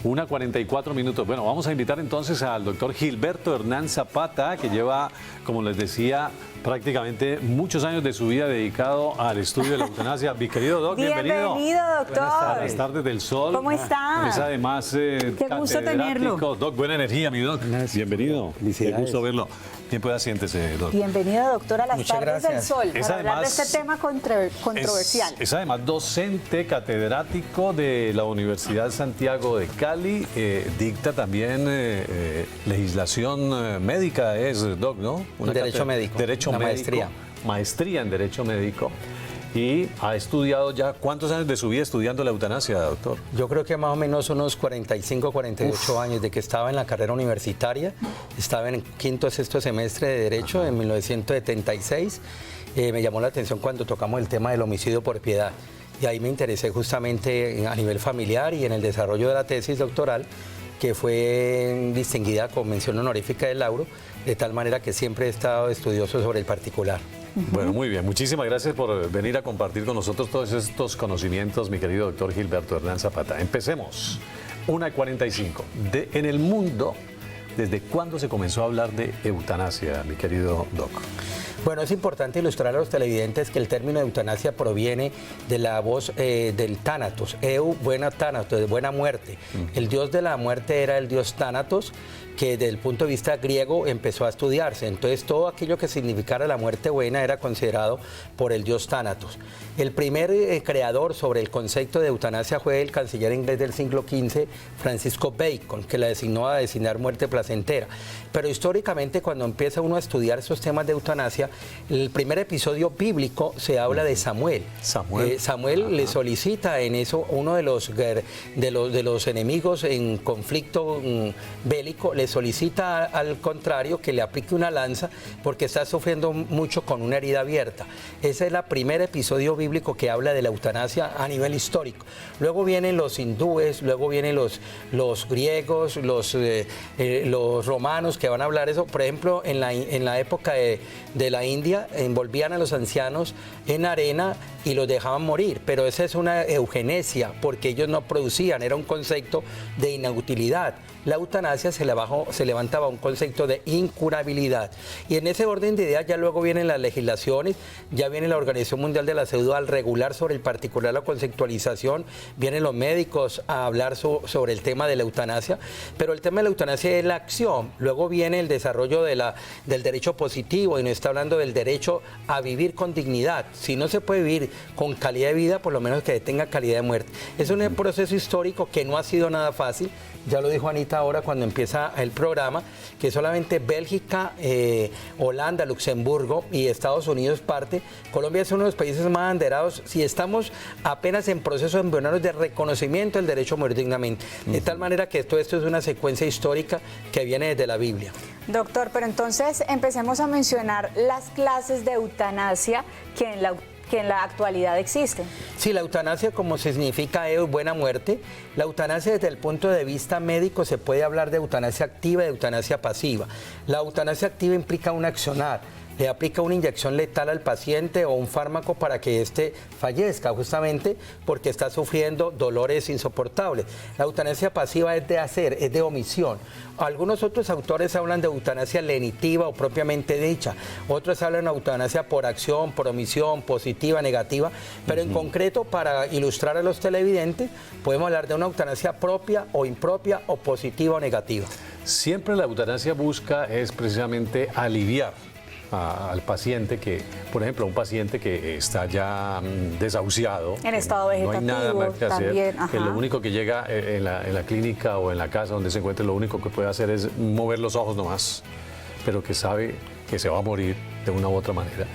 1:44. Bueno, vamos a invitar entonces al doctor Gilberto Hernán Zapata, que lleva, como les decía, prácticamente muchos años de su vida dedicado al estudio de la eutanasia. Mi querido Doc, bienvenido. Bienvenido, doctor. Buenas tardes del sol. ¿Cómo está? Es además Qué gusto tenerlo. Doc, buena energía, mi Doc. Bienvenido. Qué gusto verlo. Bien, pueda siéntese, Doc. Bienvenido, doctor, a las Muchas tardes del gracias. sol, Es para hablar de además- este tema controversial. Es además docente catedrático de la Universidad Santiago de Cali, dicta también legislación médica, es Doc, ¿no? Derecho médico, Derecho la médico. maestría. Maestría en Derecho Médico. Y ha estudiado ya, ¿cuántos años de su vida estudiando la eutanasia, doctor? Yo creo que más o menos unos 45, 48 años de que estaba en la carrera universitaria. Estaba en el quinto o sexto semestre de Derecho en 1976. Me llamó la atención cuando tocamos el tema del homicidio por piedad. Y ahí me interesé justamente a nivel familiar y en el desarrollo de la tesis doctoral, que fue distinguida con mención honorífica del Lauro, de tal manera que siempre he estado estudioso sobre el particular. Bueno, muy bien. Muchísimas gracias por venir a compartir con nosotros todos estos conocimientos, mi querido doctor Gilberto Hernán Zapata. Empecemos. 1:45. En el mundo, ¿desde cuándo se comenzó a hablar de eutanasia, mi querido Doc? Bueno, es importante ilustrar a los televidentes que el término eutanasia proviene de la voz del Tánatos, buena Tánatos, de buena muerte. El dios de la muerte era el dios Tánatos, que desde el punto de vista griego empezó a estudiarse. Entonces todo aquello que significara la muerte buena era considerado por el dios Tánatos. El primer creador sobre el concepto de eutanasia fue el canciller inglés del siglo XV, Francisco Bacon, que la designó a designar muerte placentera. Pero históricamente, cuando empieza uno a estudiar esos temas de eutanasia, el primer episodio bíblico se habla de Samuel. Samuel le solicita en eso, uno de los enemigos en conflicto bélico, le solicita al contrario que le aplique una lanza porque está sufriendo mucho con una herida abierta. Ese es el primer episodio bíblico que habla de la eutanasia a nivel histórico. Luego vienen los hindúes, luego vienen los griegos, los romanos que van a hablar eso. Por ejemplo, en la época de la India envolvían a los ancianos en arena y los dejaban morir, pero esa es una eugenesia porque ellos no producían, era un concepto de inutilidad. La eutanasia se levantaba un concepto de incurabilidad. Y en ese orden de ideas ya luego vienen las legislaciones, ya viene la Organización Mundial de la Salud al regular sobre el particular la conceptualización, vienen los médicos a hablar sobre el tema de la eutanasia, pero el tema de la eutanasia es la acción. Luego viene el desarrollo del derecho positivo y nos está hablando del derecho a vivir con dignidad. Si no se puede vivir con calidad de vida, por lo menos que tenga calidad de muerte. Es un proceso histórico que no ha sido nada fácil. Ya lo dijo Anita ahora cuando empieza el programa, que solamente Bélgica, Holanda, Luxemburgo y Estados Unidos parte. Colombia es uno de los países más abanderados. Si estamos apenas en proceso embrionarios de reconocimiento del derecho a morir dignamente. De tal manera que todo esto es una secuencia histórica que viene desde la Biblia. Doctor, pero entonces empecemos a mencionar las clases de eutanasia que en la actualidad existen. Sí, la eutanasia, como significa buena muerte, la eutanasia desde el punto de vista médico se puede hablar de eutanasia activa y de eutanasia pasiva. La eutanasia activa implica un accionar. Le aplica una inyección letal al paciente o un fármaco para que éste fallezca, justamente porque está sufriendo dolores insoportables. La eutanasia pasiva es de hacer, es de omisión. Algunos otros autores hablan de eutanasia lenitiva o propiamente dicha. Otros hablan de eutanasia por acción, por omisión, positiva, negativa. Pero en concreto, para ilustrar a los televidentes, podemos hablar de una eutanasia propia o impropia o positiva o negativa. Siempre la eutanasia busca es precisamente aliviar al paciente que, por ejemplo, un paciente que está ya desahuciado, en estado vegetativo, no hay nada más que hacer, también, que lo único que llega en la clínica o en la casa donde se encuentre, lo único que puede hacer es mover los ojos nomás, pero que sabe que se va a morir de una u otra manera.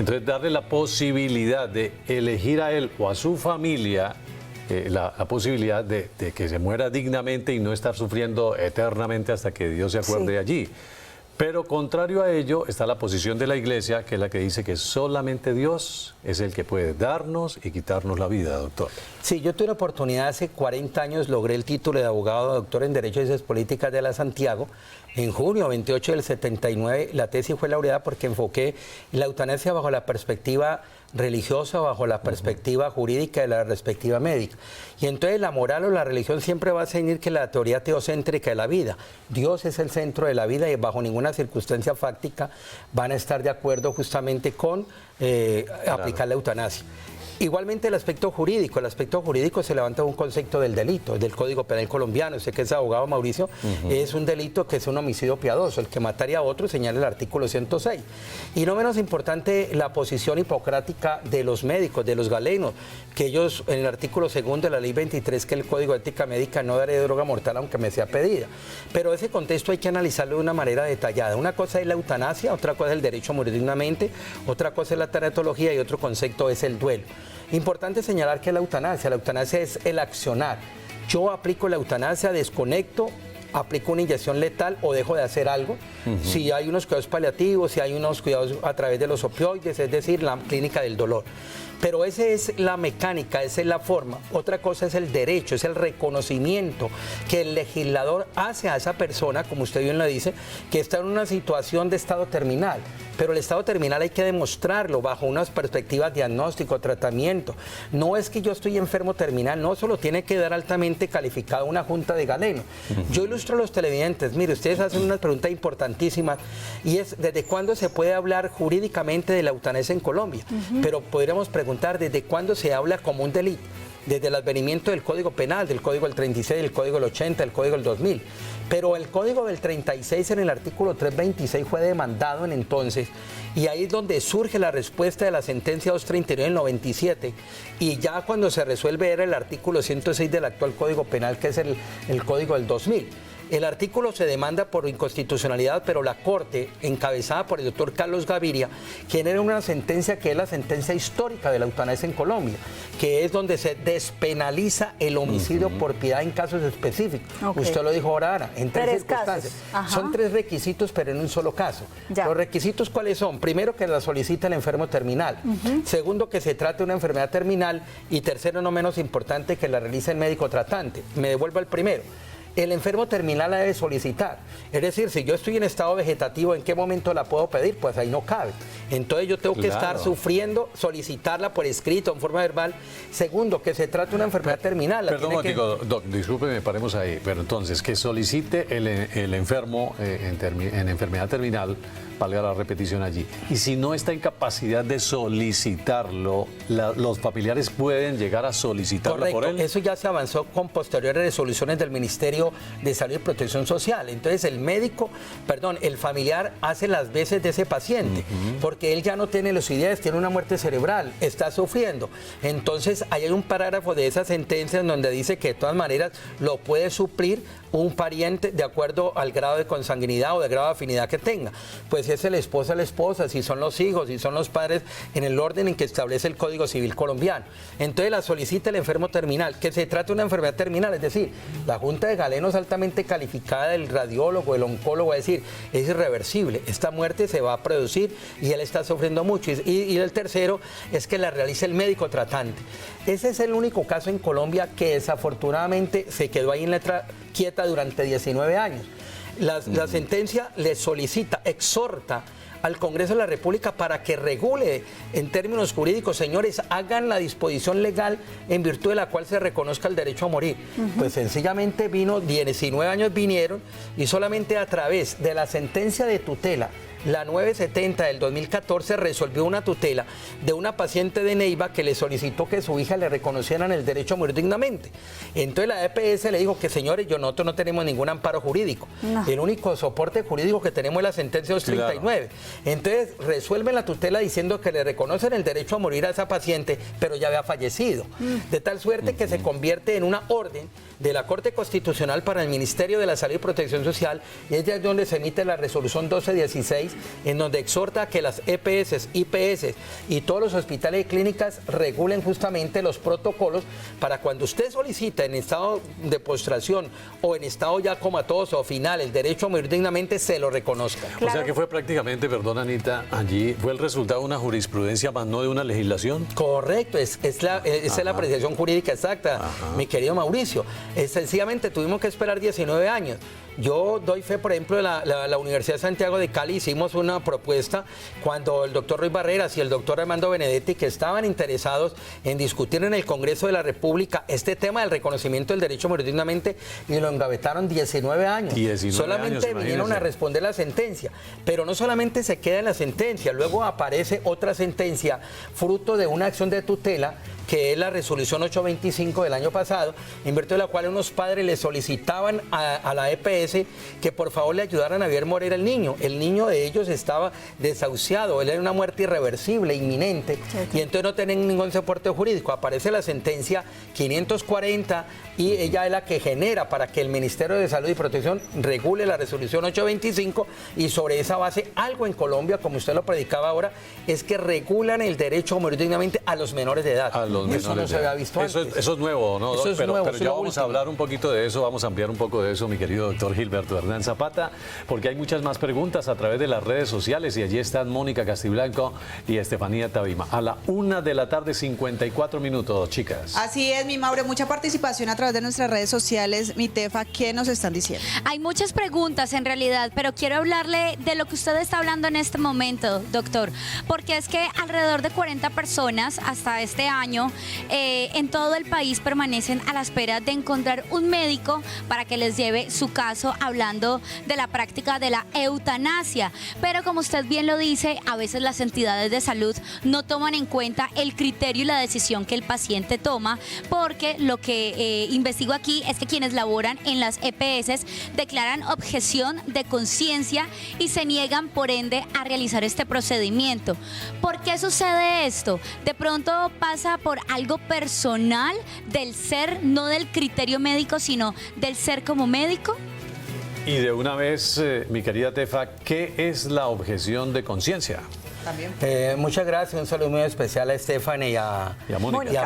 Entonces, darle la posibilidad de elegir a él o a su familia la posibilidad de que se muera dignamente y no estar sufriendo eternamente hasta que Dios se acuerde de allí. Pero contrario a ello está la posición de la Iglesia, que es la que dice que solamente Dios es el que puede darnos y quitarnos la vida, doctor. Sí, yo tuve la oportunidad hace 40 años, logré el título de abogado, doctor en Derecho y Ciencias Políticas de la Santiago. En junio 28 del 79 la tesis fue laureada porque enfoqué la eutanasia bajo la perspectiva religiosa, bajo la perspectiva jurídica de la respectiva médica. Y entonces la moral o la religión siempre va a seguir que la teoría teocéntrica de la vida. Dios es el centro de la vida y bajo ninguna circunstancia fáctica van a estar de acuerdo justamente con aplicar la eutanasia. Igualmente el aspecto jurídico se levanta un concepto del delito, del Código Penal colombiano. Sé que es abogado, Mauricio, es un delito que es un homicidio piadoso, el que mataría a otro, señala el artículo 106. Y no menos importante la posición hipocrática de los médicos, de los galenos, que ellos en el artículo 2 de la ley 23, que el Código de Ética Médica, no daré droga mortal aunque me sea pedida. Pero ese contexto hay que analizarlo de una manera detallada. Una cosa es la eutanasia, otra cosa es el derecho a morir dignamente, otra cosa es la tanatología y otro concepto es el duelo. Importante señalar que la eutanasia es el accionar. Yo aplico la eutanasia, desconecto, aplico una inyección letal o dejo de hacer algo. Si hay unos cuidados paliativos, si hay unos cuidados a través de los opioides, es decir, la clínica del dolor. Pero esa es la mecánica, esa es la forma. Otra cosa es el derecho, es el reconocimiento que el legislador hace a esa persona, como usted bien lo dice, que está en una situación de estado terminal. Pero el estado terminal hay que demostrarlo bajo unas perspectivas diagnóstico, tratamiento. No es que yo estoy enfermo terminal, no, eso lo tiene que dar altamente calificado una junta de galeno. Yo ilustro a los televidentes, mire, ustedes hacen una pregunta importantísima y es ¿desde cuándo se puede hablar jurídicamente de la eutanasia en Colombia? Pero podríamos preguntar ¿desde cuándo se habla como un delito? Desde el advenimiento del Código Penal, del Código del 36, del Código del 80, del Código del 2000. Pero el Código del 36 en el artículo 326 fue demandado en entonces y ahí es donde surge la respuesta de la sentencia 239 del 97 y ya cuando se resuelve era el artículo 106 del actual Código Penal, que es el Código del 2000. El artículo se demanda por inconstitucionalidad, pero la Corte, encabezada por el doctor Carlos Gaviria, genera una sentencia que es la sentencia histórica de la eutanasia en Colombia, que es donde se despenaliza el homicidio por piedad en casos específicos. Usted lo dijo ahora, Ana, en tres circunstancias. Son 3 requisitos, pero en un solo caso. Los requisitos, ¿cuáles son? Primero, que la solicite el enfermo terminal. Segundo, que se trate de una enfermedad terminal. Y tercero, no menos importante, que la realice el médico tratante. Me devuelvo al primero. El enfermo terminal la debe solicitar. Es decir, si yo estoy en estado vegetativo, ¿en qué momento la puedo pedir? Pues ahí no cabe. Entonces yo tengo que estar sufriendo, solicitarla por escrito, en forma verbal. Segundo, que se trate de una enfermedad terminal. Perdón, Doc, discúlpeme, paremos ahí. Pero entonces, que solicite el enfermo en enfermedad terminal, valga la repetición allí. Y si no está en capacidad de solicitarlo, los familiares pueden llegar a solicitarlo por él. Eso ya se avanzó con posteriores resoluciones del Ministerio de Salud y Protección Social. Entonces el familiar hace las veces de ese paciente, porque él ya no tiene lucidez, tiene una muerte cerebral, está sufriendo. Entonces ahí hay un parágrafo de esa sentencia en donde dice que de todas maneras lo puede suplir un pariente de acuerdo al grado de consanguinidad o de grado de afinidad que tenga. Pues si es el esposo, la esposa, si son los hijos, si son los padres, en el orden en que establece el Código Civil colombiano. Entonces la solicita el enfermo terminal, que se trate de una enfermedad terminal, es decir, la Junta de Galenos altamente calificada, el radiólogo, el oncólogo, va a decir, es irreversible, esta muerte se va a producir y él está sufriendo mucho. Y el tercero es que la realice el médico tratante. Ese es el único caso en Colombia que desafortunadamente se quedó ahí en letra quieta durante 19 años. La sentencia le solicita, exhorta al Congreso de la República para que regule en términos jurídicos, señores, hagan la disposición legal en virtud de la cual se reconozca el derecho a morir. Pues sencillamente 19 años vinieron y solamente a través de la sentencia de tutela, la 970 del 2014 resolvió una tutela de una paciente de Neiva que le solicitó que a su hija le reconocieran el derecho a morir dignamente. Entonces la EPS le dijo que, señores, nosotros no tenemos ningún amparo jurídico. El único soporte jurídico que tenemos es la sentencia 239. Entonces resuelven la tutela diciendo que le reconocen el derecho a morir a esa paciente, pero ya había fallecido. De tal suerte que se convierte en una orden de la Corte Constitucional para el Ministerio de la Salud y Protección Social, y es de donde se emite la resolución 1216, en donde exhorta a que las EPS, IPS y todos los hospitales y clínicas regulen justamente los protocolos para cuando usted solicita en estado de postración o en estado ya comatoso o final el derecho a morir dignamente, se lo reconozca. Claro. O sea que fue prácticamente, perdón Anita, allí fue el resultado de una jurisprudencia más no de una legislación. Correcto, esa es la apreciación jurídica exacta, mi querido Mauricio. Sencillamente tuvimos que esperar 19 años. Yo doy fe, por ejemplo, de la Universidad de Santiago de Cali, hicimos hicimos una propuesta cuando el doctor Ruiz Barreras y el doctor Armando Benedetti, que estaban interesados en discutir en el Congreso de la República este tema del reconocimiento del derecho a morir dignamente, y lo engavetaron 19 años. 19 solamente años, vinieron a responder la sentencia, pero no solamente se queda en la sentencia, luego aparece otra sentencia fruto de una acción de tutela, que es la resolución 825 del año pasado, en virtud de la cual unos padres le solicitaban a la EPS que por favor le ayudaran a ver morir al niño. El niño de ellos estaba desahuciado, él era una muerte irreversible, inminente, y entonces no tenían ningún soporte jurídico. Aparece la sentencia 540 y ella es la que genera para que el Ministerio de Salud y Protección regule la resolución 825, y sobre esa base algo en Colombia, como usted lo predicaba ahora, es que regulan el derecho a morir dignamente a los menores de edad. Eso no se había visto antes. Eso es nuevo, ¿no? Eso es nuevo, pero ya vamos a hablar un poquito de eso, vamos a ampliar un poco de eso, mi querido doctor Gilberto Hernán Zapata, porque hay muchas más preguntas a través de las redes sociales, y allí están Mónica Castiblanco y Estefanía Tabima. A la 1:54 p.m, chicas. Así es, mi Mauro, mucha participación a través de nuestras redes sociales. Mi Tefa, ¿qué nos están diciendo? Hay muchas preguntas en realidad, pero quiero hablarle de lo que usted está hablando en este momento, doctor, porque es que alrededor de 40 personas hasta este año en todo el país permanecen a la espera de encontrar un médico para que les lleve su caso, hablando de la práctica de la eutanasia. Pero como usted bien lo dice, a veces las entidades de salud no toman en cuenta el criterio y la decisión que el paciente toma, porque lo que investigo aquí es que quienes laboran en las EPS declaran objeción de conciencia y se niegan por ende a realizar este procedimiento. ¿Por qué sucede esto? De pronto pasa por algo personal del ser, no del criterio médico, sino del ser como médico. Y de una vez, mi querida Tefa, ¿qué es la objeción de conciencia? También. Muchas gracias, un saludo muy especial a Stephanie y a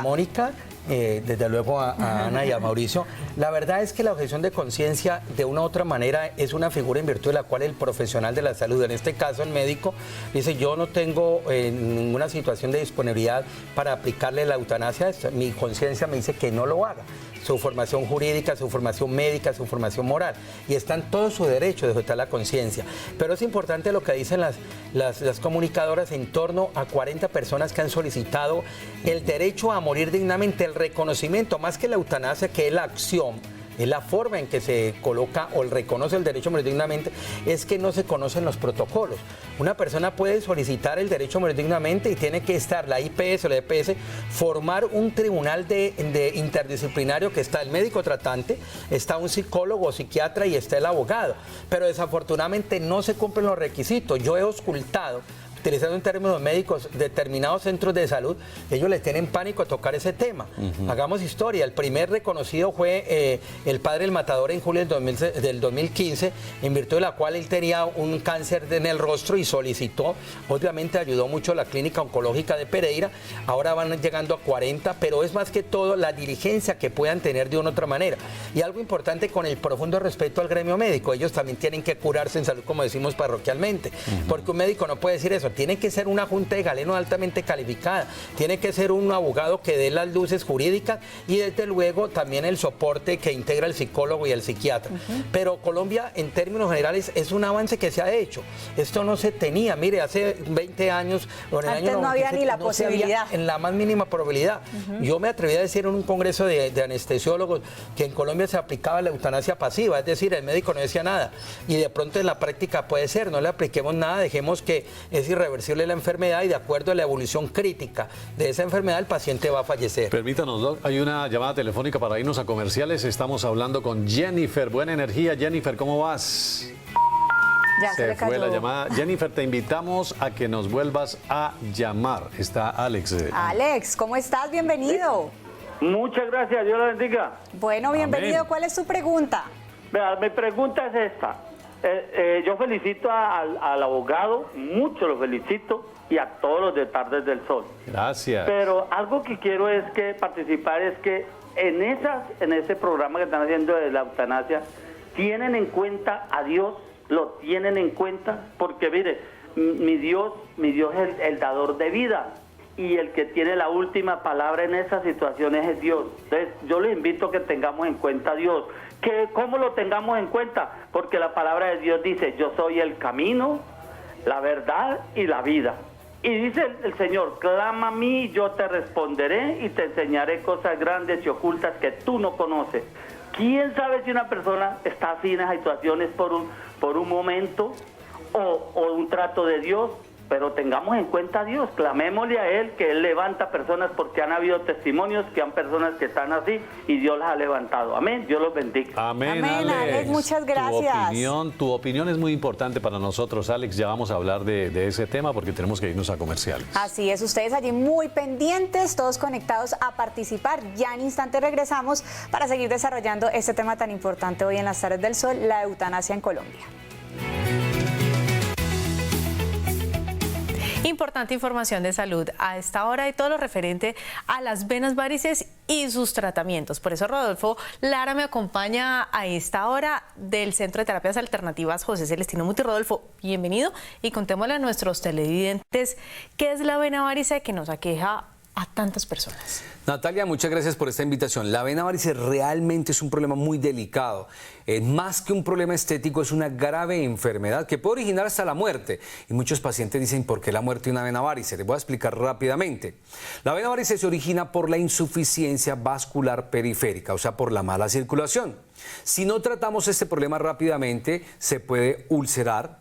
Mónica. Desde luego a Ana y a Mauricio. La verdad es que la objeción de conciencia, de una u otra manera, es una figura en virtud de la cual el profesional de la salud, en este caso el médico, dice: yo no tengo ninguna situación de disponibilidad para aplicarle la eutanasia, mi conciencia me dice que no lo haga. Su formación jurídica, su formación médica, su formación moral, y está en todo su derecho de objetar la conciencia. Pero es importante lo que dicen las comunicadoras en torno a 40 personas que han solicitado el derecho a morir dignamente, el reconocimiento, más que la eutanasia, que es la acción, es la forma en que se coloca o reconoce el derecho a morir dignamente, es que no se conocen los protocolos. Una persona puede solicitar el derecho a morir dignamente y tiene que estar la IPS o la EPS, formar un tribunal de interdisciplinario, que está el médico tratante, está un psicólogo o psiquiatra y está el abogado. Pero desafortunadamente no se cumplen los requisitos. Yo he auscultado, utilizando en términos médicos, determinados centros de salud, ellos les tienen pánico a tocar ese tema. Hagamos historia. El primer reconocido fue el padre El Matador en julio del 2015, en virtud de la cual él tenía un cáncer en el rostro y solicitó. Obviamente ayudó mucho la clínica oncológica de Pereira. Ahora van llegando a 40, pero es más que todo la diligencia que puedan tener de una u otra manera. Y algo importante, con el profundo respeto al gremio médico, ellos también tienen que curarse en salud, como decimos parroquialmente, porque un médico no puede decir eso. Tiene que ser una junta de galenos altamente calificada, tiene que ser un abogado que dé las luces jurídicas y desde luego también el soporte que integra el psicólogo y el psiquiatra. Pero Colombia, en términos generales, es un avance que se ha hecho. Esto no se tenía, mire, hace 20 años o en el Antes año no había ni la posibilidad. En la más mínima probabilidad. Yo me atreví a decir en un congreso de anestesiólogos que en Colombia se aplicaba la eutanasia pasiva, es decir, el médico no decía nada, y de pronto en la práctica puede ser, no le apliquemos nada, dejemos que es irreversible la enfermedad y de acuerdo a la evolución crítica de esa enfermedad el paciente va a fallecer. Permítanos, Doc, hay una llamada telefónica para irnos a comerciales. Estamos hablando con Jennifer. Buena energía, Jennifer, ¿cómo vas? Ya se le fue cayó la llamada. Jennifer, te invitamos a que nos vuelvas a llamar. Está Alex. Alex, ¿cómo estás? Bienvenido. Muchas gracias, Dios la bendiga. Bueno, bienvenido. Amén. ¿Cuál es tu pregunta? Vea, mi pregunta es esta. Yo felicito al abogado, mucho lo felicito, y a todos los de Tardes del Sol. Gracias. Pero algo que quiero es que participar es que en ese programa que están haciendo de la eutanasia, tienen en cuenta a Dios, lo tienen en cuenta, porque mire, mi Dios es el dador de vida, y el que tiene la última palabra en esas situaciones es Dios. Entonces, yo les invito a que tengamos en cuenta a Dios. ¿Cómo lo tengamos en cuenta? Porque la palabra de Dios dice: yo soy el camino, la verdad y la vida. Y dice el Señor, clama a mí, yo te responderé y te enseñaré cosas grandes y ocultas que tú no conoces. ¿Quién sabe si una persona está así en esas situaciones por un momento o un trato de Dios? Pero tengamos en cuenta a Dios, clamémosle a Él, que Él levanta personas, porque han habido testimonios que han personas que están así y Dios las ha levantado. Amén, Dios los bendiga. Amén, Amén, Alex, muchas gracias. Tu opinión es muy importante para nosotros, Alex. Ya vamos a hablar de ese tema porque tenemos que irnos a comerciales. Así es, ustedes allí muy pendientes, todos conectados a participar. Ya en instante regresamos para seguir desarrollando este tema tan importante hoy en las tardes del sol, la eutanasia en Colombia. Importante información de salud a esta hora y todo lo referente a las venas varices y sus tratamientos. Por eso Rodolfo Lara me acompaña a esta hora del Centro de Terapias Alternativas José Celestino Muti. Rodolfo, bienvenido y contémosle a nuestros televidentes qué es la vena varice que nos aqueja a tantas personas. Natalia, muchas gracias por esta invitación. La vena varice realmente es un problema muy delicado. Más que un problema estético, es una grave enfermedad que puede originar hasta la muerte. Y muchos pacientes dicen, ¿por qué la muerte de una vena varice? Les voy a explicar rápidamente. La vena varice se origina por la insuficiencia vascular periférica, o sea, por la mala circulación. Si no tratamos este problema rápidamente, se puede ulcerar,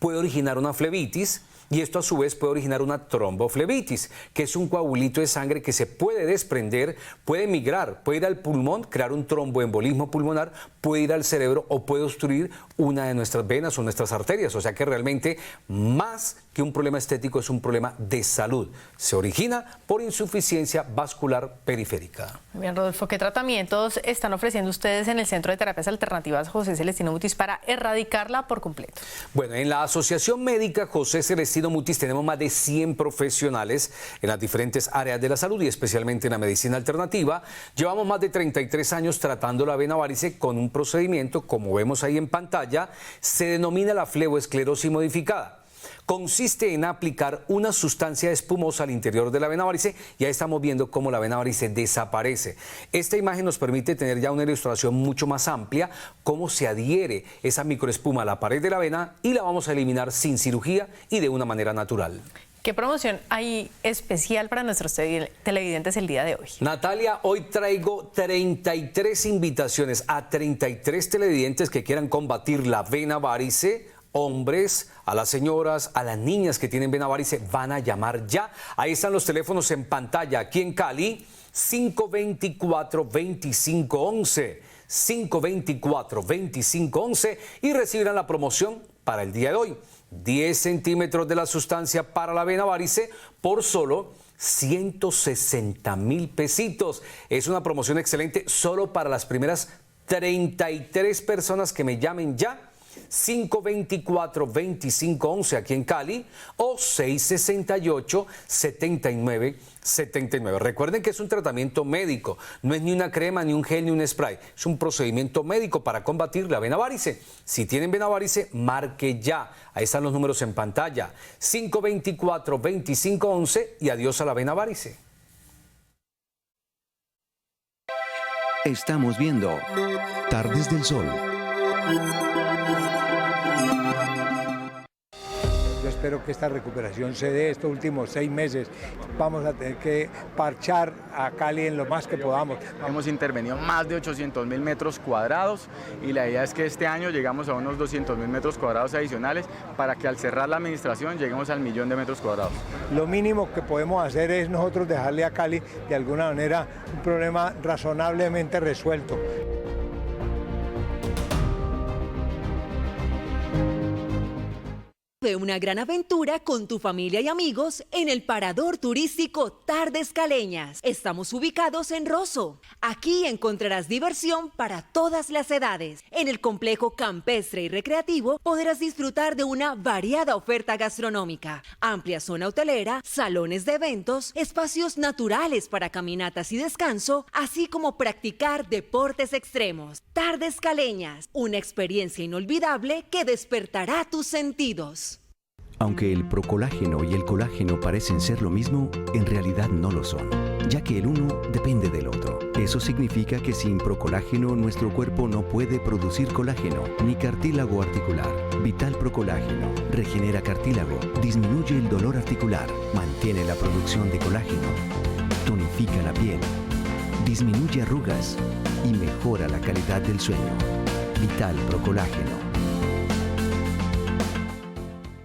puede originar una flebitis, y esto a su vez puede originar una tromboflebitis, que es un coagulito de sangre que se puede desprender, puede migrar, puede ir al pulmón, crear un tromboembolismo pulmonar, puede ir al cerebro o puede obstruir una de nuestras venas o nuestras arterias. O sea que realmente más que un problema estético es un problema de salud. Se origina por insuficiencia vascular periférica. Bien, Rodolfo, ¿qué tratamientos están ofreciendo ustedes en el Centro de Terapias Alternativas José Celestino Mutis para erradicarla por completo? Bueno, en la Asociación Médica José Celestino Mutis tenemos más de 100 profesionales en las diferentes áreas de la salud y especialmente en la medicina alternativa. Llevamos más de 33 años tratando la vena varice con un procedimiento, como vemos ahí en pantalla, se denomina la fleboesclerosis modificada. Consiste en aplicar una sustancia espumosa al interior de la vena varice y ahí estamos viendo cómo la vena varice desaparece. Esta imagen nos permite tener ya una ilustración mucho más amplia, cómo se adhiere esa microespuma a la pared de la vena y la vamos a eliminar sin cirugía y de una manera natural. ¿Qué promoción hay especial para nuestros televidentes el día de hoy? Natalia, hoy traigo 33 invitaciones a 33 televidentes que quieran combatir la vena varice. Hombres, a las señoras, a las niñas que tienen vena varice, van a llamar ya. Ahí están los teléfonos en pantalla. Aquí en Cali, 524-2511, 524-2511 y recibirán la promoción para el día de hoy. 10 centímetros de la sustancia para la vena varice por solo 160.000 pesitos. Es una promoción excelente solo para las primeras 33 personas que me llamen ya. 524-2511 aquí en Cali o 668-7979. Recuerden que es un tratamiento médico, no es ni una crema, ni un gel, ni un spray. Es un procedimiento médico para combatir la vena varice. Si tienen vena varice, marque ya. Ahí están los números en pantalla. 524-2511 y adiós a la vena varice. Estamos viendo Tardes del Sol. Yo espero que esta recuperación se dé estos últimos 6 meses. Vamos a tener que parchar a Cali en lo más que podamos. Hemos intervenido más de 800.000 metros cuadrados y la idea es que este año llegamos a unos 200.000 metros cuadrados adicionales para que al cerrar la administración lleguemos al 1.000.000 de metros cuadrados. Lo mínimo que podemos hacer es nosotros dejarle a Cali de alguna manera un problema razonablemente resuelto. De una gran aventura con tu familia y amigos en el Parador Turístico Tardes Caleñas. Estamos ubicados en Rosso. Aquí encontrarás diversión para todas las edades. En el complejo campestre y recreativo podrás disfrutar de una variada oferta gastronómica, amplia zona hotelera, salones de eventos, espacios naturales para caminatas y descanso, así como practicar deportes extremos. Tardes Caleñas, una experiencia inolvidable que despertará tus sentidos. Aunque el procolágeno y el colágeno parecen ser lo mismo, en realidad no lo son. ya que el uno depende del otro. Eso significa que sin procolágeno nuestro cuerpo no puede producir colágeno ni cartílago articular. Vital Procolágeno regenera cartílago, disminuye el dolor articular, mantiene la producción de colágeno, tonifica la piel, disminuye arrugas y mejora la calidad del sueño. Vital Procolágeno.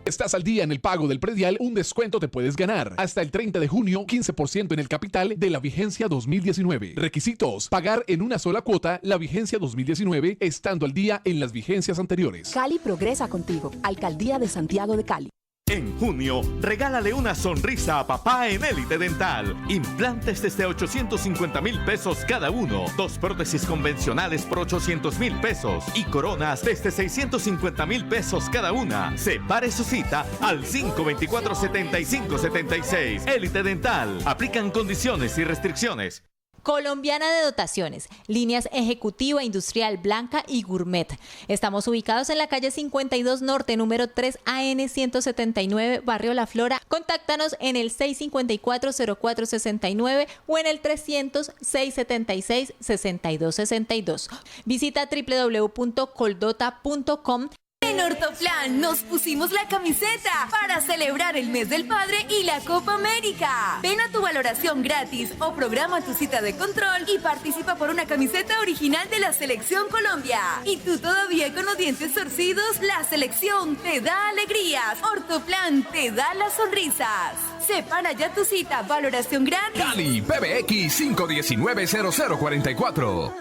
¿Estás al día en el pago del predial? Un descuento te puedes ganar. Hasta el 30 de junio, 15% en el capital de la vigencia 2019. Requisitos: pagar en una sola cuota la vigencia 2019, estando al día en las vigencias anteriores. Cali progresa contigo. Alcaldía de Santiago de Cali. En junio, regálale una sonrisa a papá en Élite Dental. Implantes desde 850,000 pesos cada uno. 2 prótesis convencionales por 800,000 pesos. Y coronas desde 650,000 pesos cada una. Separe su cita al 524-7576. Élite Dental. Aplican condiciones y restricciones. Colombiana de Dotaciones, líneas ejecutiva, industrial, blanca y gourmet. Estamos ubicados en la calle 52 Norte, número 3 AN 179, Barrio La Flora. Contáctanos en el 654-0469 o en el 300-676-6262. Visita www.coldota.com. En Ortoplan nos pusimos la camiseta para celebrar el mes del padre y la Copa América. Ven a tu valoración gratis o programa tu cita de control y participa por una camiseta original de la Selección Colombia. Y tú todavía con los dientes torcidos, la selección te da alegrías. Ortoplan te da las sonrisas. Separa ya tu cita, valoración gratis. Cali, PBX 519-0044.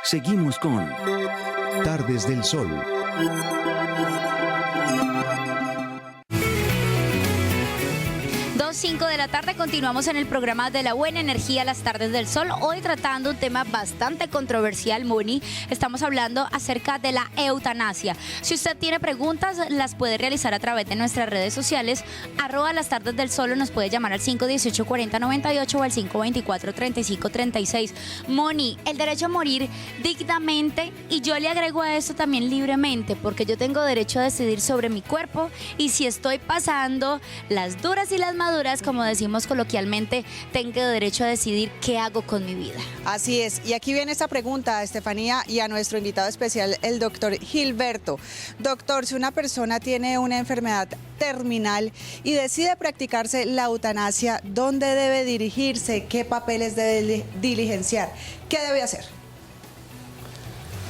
Seguimos con Tardes del Sol. 2:05 de la tarde, continuamos en el programa de la buena energía, las tardes del sol. Hoy tratando un tema bastante controversial, Moni. Estamos hablando acerca de la eutanasia. Si usted tiene preguntas, las puede realizar a través de nuestras redes sociales, @las tardes del sol, o nos puede llamar al 518-4098 o al 524-3536. Moni, el derecho a morir dignamente, y yo le agrego a esto también libremente, porque yo tengo derecho a decidir sobre mi cuerpo, y si estoy pasando las duras y las maduras, como decimos coloquialmente, tengo derecho a decidir qué hago con mi vida. Así es, y aquí viene esta pregunta, Estefanía, y a nuestro invitado especial, el doctor Gilberto. Doctor, si una persona tiene una enfermedad terminal y decide practicarse la eutanasia, ¿dónde debe dirigirse? ¿Qué papeles debe diligenciar? ¿Qué debe hacer?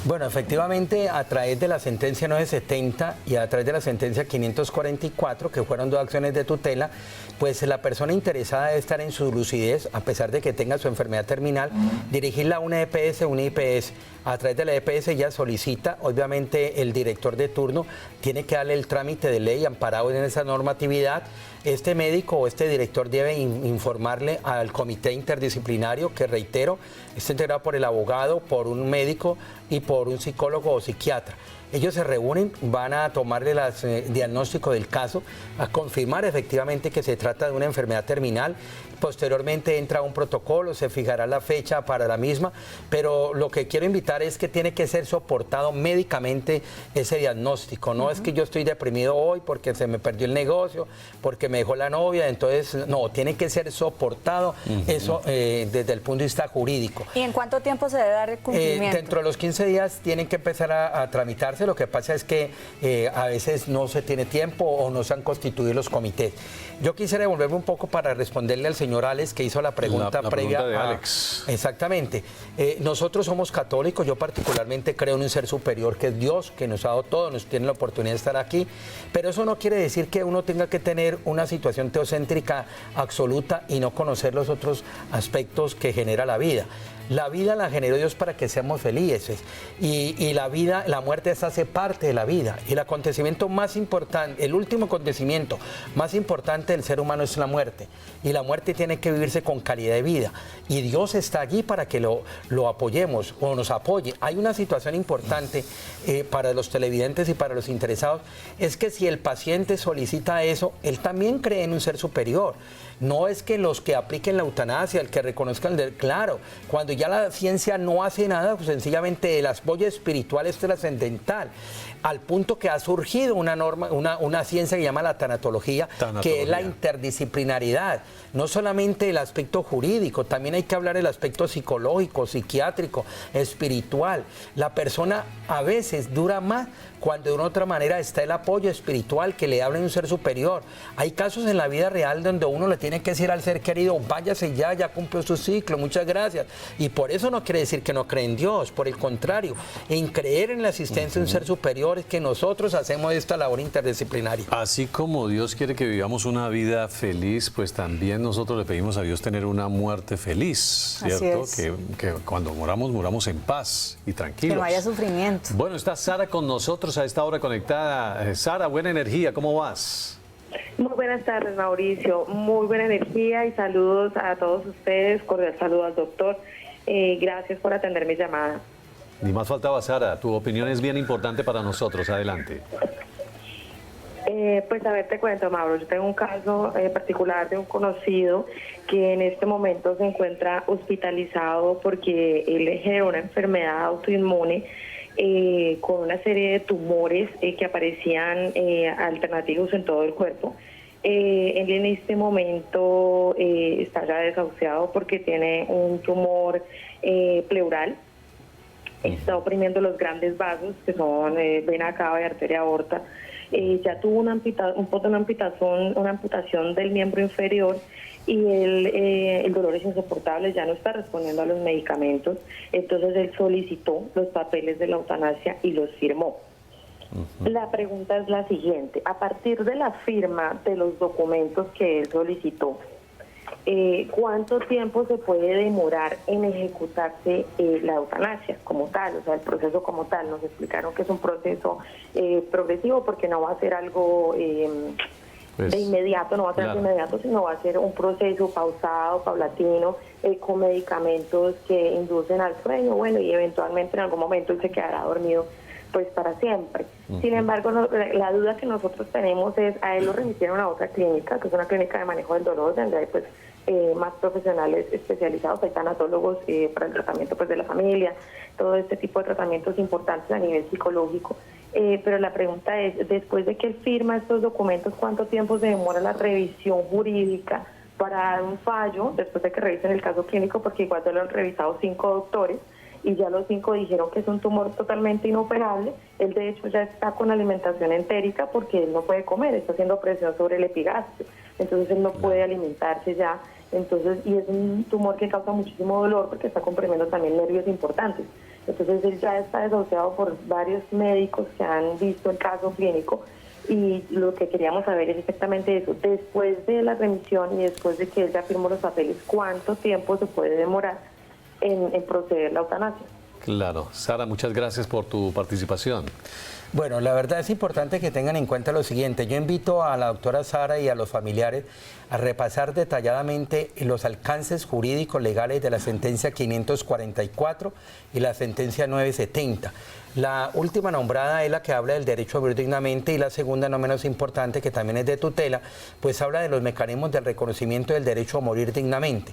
Bueno, efectivamente, a través de la sentencia 970 y a través de la sentencia 544, que fueron 2 acciones de tutela, pues la persona interesada debe estar en su lucidez, a pesar de que tenga su enfermedad terminal, dirigirla a una EPS, una IPS. A través de la EPS ya solicita, obviamente el director de turno tiene que darle el trámite de ley amparado en esa normatividad. Este médico o este director debe informarle al comité interdisciplinario, que reitero, está integrado por el abogado, por un médico y por un psicólogo o psiquiatra. Ellos se reúnen, van a tomarle el diagnóstico del caso, a confirmar efectivamente que se trata de una enfermedad terminal. Posteriormente entra un protocolo, se fijará la fecha para la misma, pero lo que quiero invitar es que tiene que ser soportado médicamente ese diagnóstico. No es que yo estoy deprimido hoy porque se me perdió el negocio, porque me dejó la novia, entonces no, tiene que ser soportado eso desde el punto de vista jurídico. ¿Y en cuánto tiempo se debe dar el cumplimiento? Dentro de los 15 días tienen que empezar a tramitarse. Lo que pasa es que a veces no se tiene tiempo o no se han constituido los comités. Yo quisiera devolverme un poco para responderle al señor Alex, que hizo la pregunta previa. Pregunta de Alex. Exactamente. Nosotros somos católicos, yo particularmente creo en un ser superior que es Dios, que nos ha dado todo, nos tiene la oportunidad de estar aquí, pero eso no quiere decir que uno tenga que tener una situación teocéntrica absoluta y no conocer los otros aspectos que genera la vida. La vida la generó Dios para que seamos felices, y la vida, la muerte hace parte de la vida, y el acontecimiento más importante, el último acontecimiento más importante del ser humano es la muerte, y la muerte tiene que vivirse con calidad de vida, y Dios está allí para que lo apoyemos o nos apoye. Hay una situación importante para los televidentes y para los interesados, es que si el paciente solicita eso, él también cree en un ser superior. No es que los que apliquen la eutanasia, el que reconozcan, claro, cuando ya la ciencia no hace nada, pues sencillamente el apoyo espiritual es trascendental, al punto que ha surgido una ciencia que se llama la tanatología, que es la interdisciplinaridad. No solamente el aspecto jurídico, también hay que hablar del aspecto psicológico, psiquiátrico, espiritual. La persona a veces dura más cuando de una otra manera está el apoyo espiritual, que le habla de un ser superior. Hay casos en la vida real donde uno le tiene que decir al ser querido, váyase ya cumplió su ciclo, muchas gracias. Y por eso no quiere decir que no cree en Dios, por el contrario, en creer en la existencia de un ser superior es que nosotros hacemos esta labor interdisciplinaria. Así como Dios quiere que vivamos una vida feliz, pues también nosotros le pedimos a Dios tener una muerte feliz, ¿cierto? Que cuando moramos en paz y tranquilos. Que no haya sufrimiento. Bueno, está Sara con nosotros a esta hora conectada. Sara, buena energía, ¿cómo vas? Muy buenas tardes, Mauricio. Muy buena energía y saludos a todos ustedes. Cordial saludo al doctor. Gracias por atender mi llamada. Ni más faltaba, Sara. Tu opinión es bien importante para nosotros. Adelante. Pues a ver, te cuento, Mauro. Yo tengo un caso particular de un conocido que en este momento se encuentra hospitalizado porque él generó una enfermedad autoinmune con una serie de tumores que aparecían alternativos en todo el cuerpo. Él en este momento está ya desahuciado porque tiene un tumor pleural. Está oprimiendo los grandes vasos que son vena cava y arteria aorta. Ya tuvo una amputación del miembro inferior y el dolor es insoportable, ya no está respondiendo a los medicamentos. Entonces él solicitó los papeles de la eutanasia y los firmó. La pregunta es la siguiente: a partir de la firma de los documentos que él solicitó, ¿cuánto tiempo se puede demorar en ejecutarse la eutanasia como tal, o sea, el proceso como tal? Nos explicaron que es un proceso progresivo porque no va a ser algo de inmediato, no va a ser de inmediato, sino va a ser un proceso pausado, paulatino, con medicamentos que inducen al sueño, bueno, y eventualmente en algún momento él se quedará dormido pues para siempre. Sin embargo, la duda que nosotros tenemos es, a él lo remitieron a otra clínica, que es una clínica de manejo del dolor, donde hay pues más profesionales especializados, hay tanatólogos para el tratamiento pues de la familia, todo este tipo de tratamientos importantes a nivel psicológico. Pero la pregunta es, después de que él firma estos documentos, ¿cuánto tiempo se demora la revisión jurídica para dar un fallo, después de que revisen el caso clínico? Porque igual ya lo han revisado 5 doctores, y ya los 5 dijeron que es un tumor totalmente inoperable. Él de hecho ya está con alimentación entérica porque él no puede comer, está haciendo presión sobre el epigastrio, entonces él no puede alimentarse ya. Entonces, y es un tumor que causa muchísimo dolor porque está comprimiendo también nervios importantes. Entonces él ya está desahuciado por varios médicos que han visto el caso clínico, y lo que queríamos saber es exactamente eso: después de la remisión y después de que él ya firmó los papeles, ¿cuánto tiempo se puede demorar en proceder la eutanasia? Claro. Sara, muchas gracias por tu participación. Bueno, la verdad es importante que tengan en cuenta lo siguiente. Yo invito a la doctora Sara y a los familiares a repasar detalladamente los alcances jurídicos legales de la sentencia 544 y la sentencia 970. La última nombrada es la que habla del derecho a vivir dignamente, y la segunda, no menos importante, que también es de tutela, pues habla de los mecanismos del reconocimiento del derecho a morir dignamente.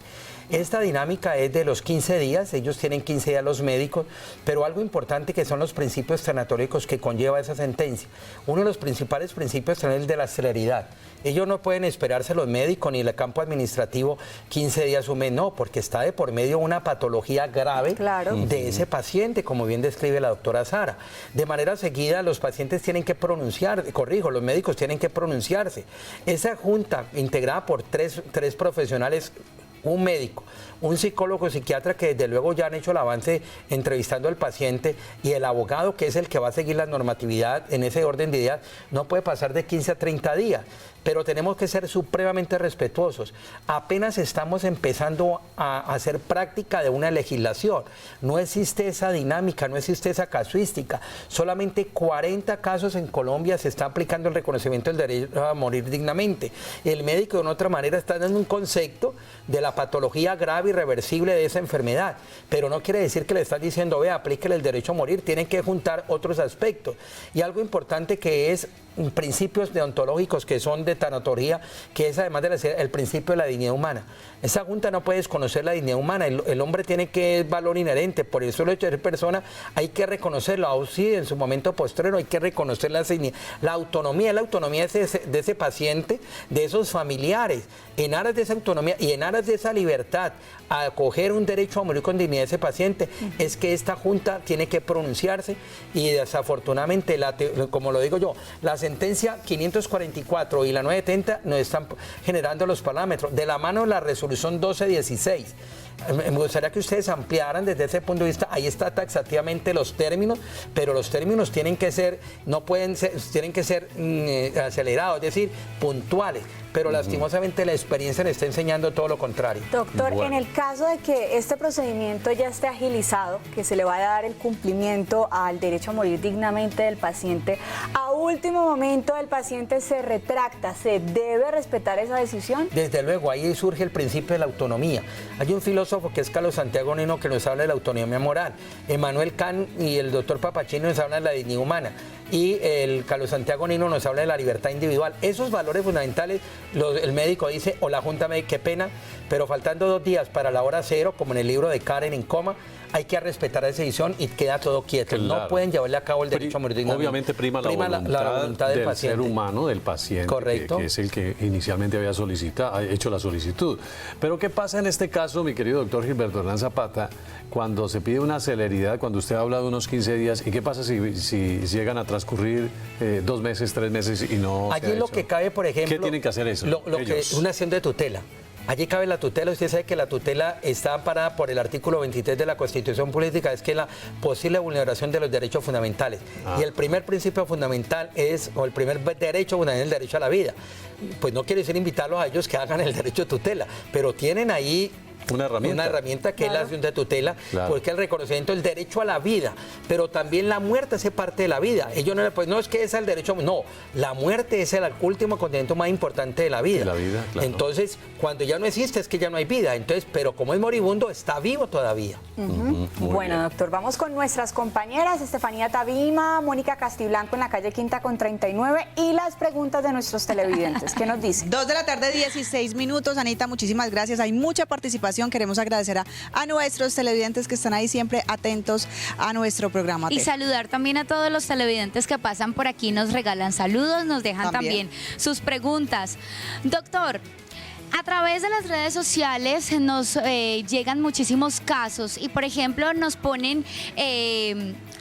Esta dinámica es de los 15 días, ellos tienen 15 días los médicos, pero algo importante que son los principios tanatológicos que conlleva esa sentencia. Uno de los principales principios es el de la celeridad. Ellos no pueden esperarse, los médicos ni el campo administrativo, 15 días un mes, no, porque está de por medio una patología grave de ese paciente, como bien describe la doctora Sara. De manera seguida, los pacientes tienen que los médicos tienen que pronunciarse. Esa junta, integrada por tres profesionales, un médico, un psicólogo, psiquiatra, que desde luego ya han hecho el avance entrevistando al paciente, y el abogado, que es el que va a seguir la normatividad en ese orden de ideas, no puede pasar de 15 a 30 días. Pero tenemos que ser supremamente respetuosos. Apenas estamos empezando a hacer práctica de una legislación. No existe esa dinámica, no existe esa casuística. Solamente 40 casos en Colombia se está aplicando el reconocimiento del derecho a morir dignamente. El médico, de una otra manera, está dando un concepto de la patología grave irreversible de esa enfermedad, pero no quiere decir que le estás diciendo, vea, aplíquele el derecho a morir, tienen que juntar otros aspectos. Y algo importante que es principios deontológicos que son de tanatología, que es además del principio de la dignidad humana. Esa junta no puede desconocer la dignidad humana, el hombre tiene que valor inherente, por eso el hecho de ser persona hay que reconocerlo, aún sí en su momento postrero hay que reconocer la autonomía de ese paciente, de esos familiares, en aras de esa autonomía y en aras de esa libertad, a acoger un derecho a morir con dignidad de ese paciente, es que esta junta tiene que pronunciarse y desafortunadamente, como lo digo yo, la sentencia 544 y la 970 nos están generando los parámetros, de la mano de la resolución 1216. Me gustaría que ustedes ampliaran desde ese punto de vista, ahí está taxativamente los términos, pero los términos tienen que ser, no pueden ser, tienen que ser acelerados, es decir, puntuales. Pero lastimosamente la experiencia le está enseñando todo lo contrario. Doctor, en el caso de que este procedimiento ya esté agilizado, que se le vaya a dar el cumplimiento al derecho a morir dignamente del paciente, a último momento el paciente se retracta, ¿se debe respetar esa decisión? Desde luego, ahí surge el principio de la autonomía. Hay un filósofo que es Carlos Santiago Nino que nos habla de la autonomía moral. Emmanuel Kant y el doctor Papachino nos hablan de la dignidad humana. Y el Carlos Santiago Nino nos habla de la libertad individual. Esos valores fundamentales, el médico dice, o la Junta Médica, qué pena, pero faltando 2 días para la hora cero, como en el libro de Karen en coma, hay que respetar esa decisión y queda todo quieto. Claro. No pueden llevarle a cabo el derecho a morir dignamente. Obviamente prima la voluntad del del paciente. ser humano, del paciente, correcto, que es el que inicialmente había hecho la solicitud. Pero ¿qué pasa en este caso, mi querido doctor Gilberto Hernán Zapata, cuando se pide una celeridad, cuando usted habla de unos 15 días, y qué pasa si llegan a transcurrir 2 meses, 3 meses y no allí lo que cabe, por ejemplo, ¿qué tienen que hacer eso? Lo que es una acción de tutela. Allí cabe la tutela. Usted sabe que la tutela está amparada por el artículo 23 de la Constitución Política, es que la posible vulneración de los derechos fundamentales. Y el primer principio fundamental o el primer derecho fundamental es el derecho a la vida. Pues no quiere decir invitarlos a ellos que hagan el derecho de tutela, pero tienen ahí una herramienta que es la acción de tutela, porque el reconocimiento del derecho a la vida, pero también la muerte hace parte de la vida. Ellos no es que es el derecho, no, la muerte es el último acontecimiento más importante de la vida. Entonces, cuando ya no existe es que ya no hay vida. Entonces, pero como es moribundo, está vivo todavía. Bueno, doctor, vamos con nuestras compañeras Estefanía Tabima, Mónica Castiblanco en la calle Quinta con 39 y las preguntas de nuestros televidentes. ¿Qué nos dicen? 2 de la tarde, 16 minutos. Anita, muchísimas gracias. Hay mucha participación. Queremos agradecer a nuestros televidentes que están ahí siempre atentos a nuestro programa. Y saludar también a todos los televidentes que pasan por aquí, nos regalan saludos, nos dejan también sus preguntas. Doctor, a través de las redes sociales nos llegan muchísimos casos y, por ejemplo, nos ponen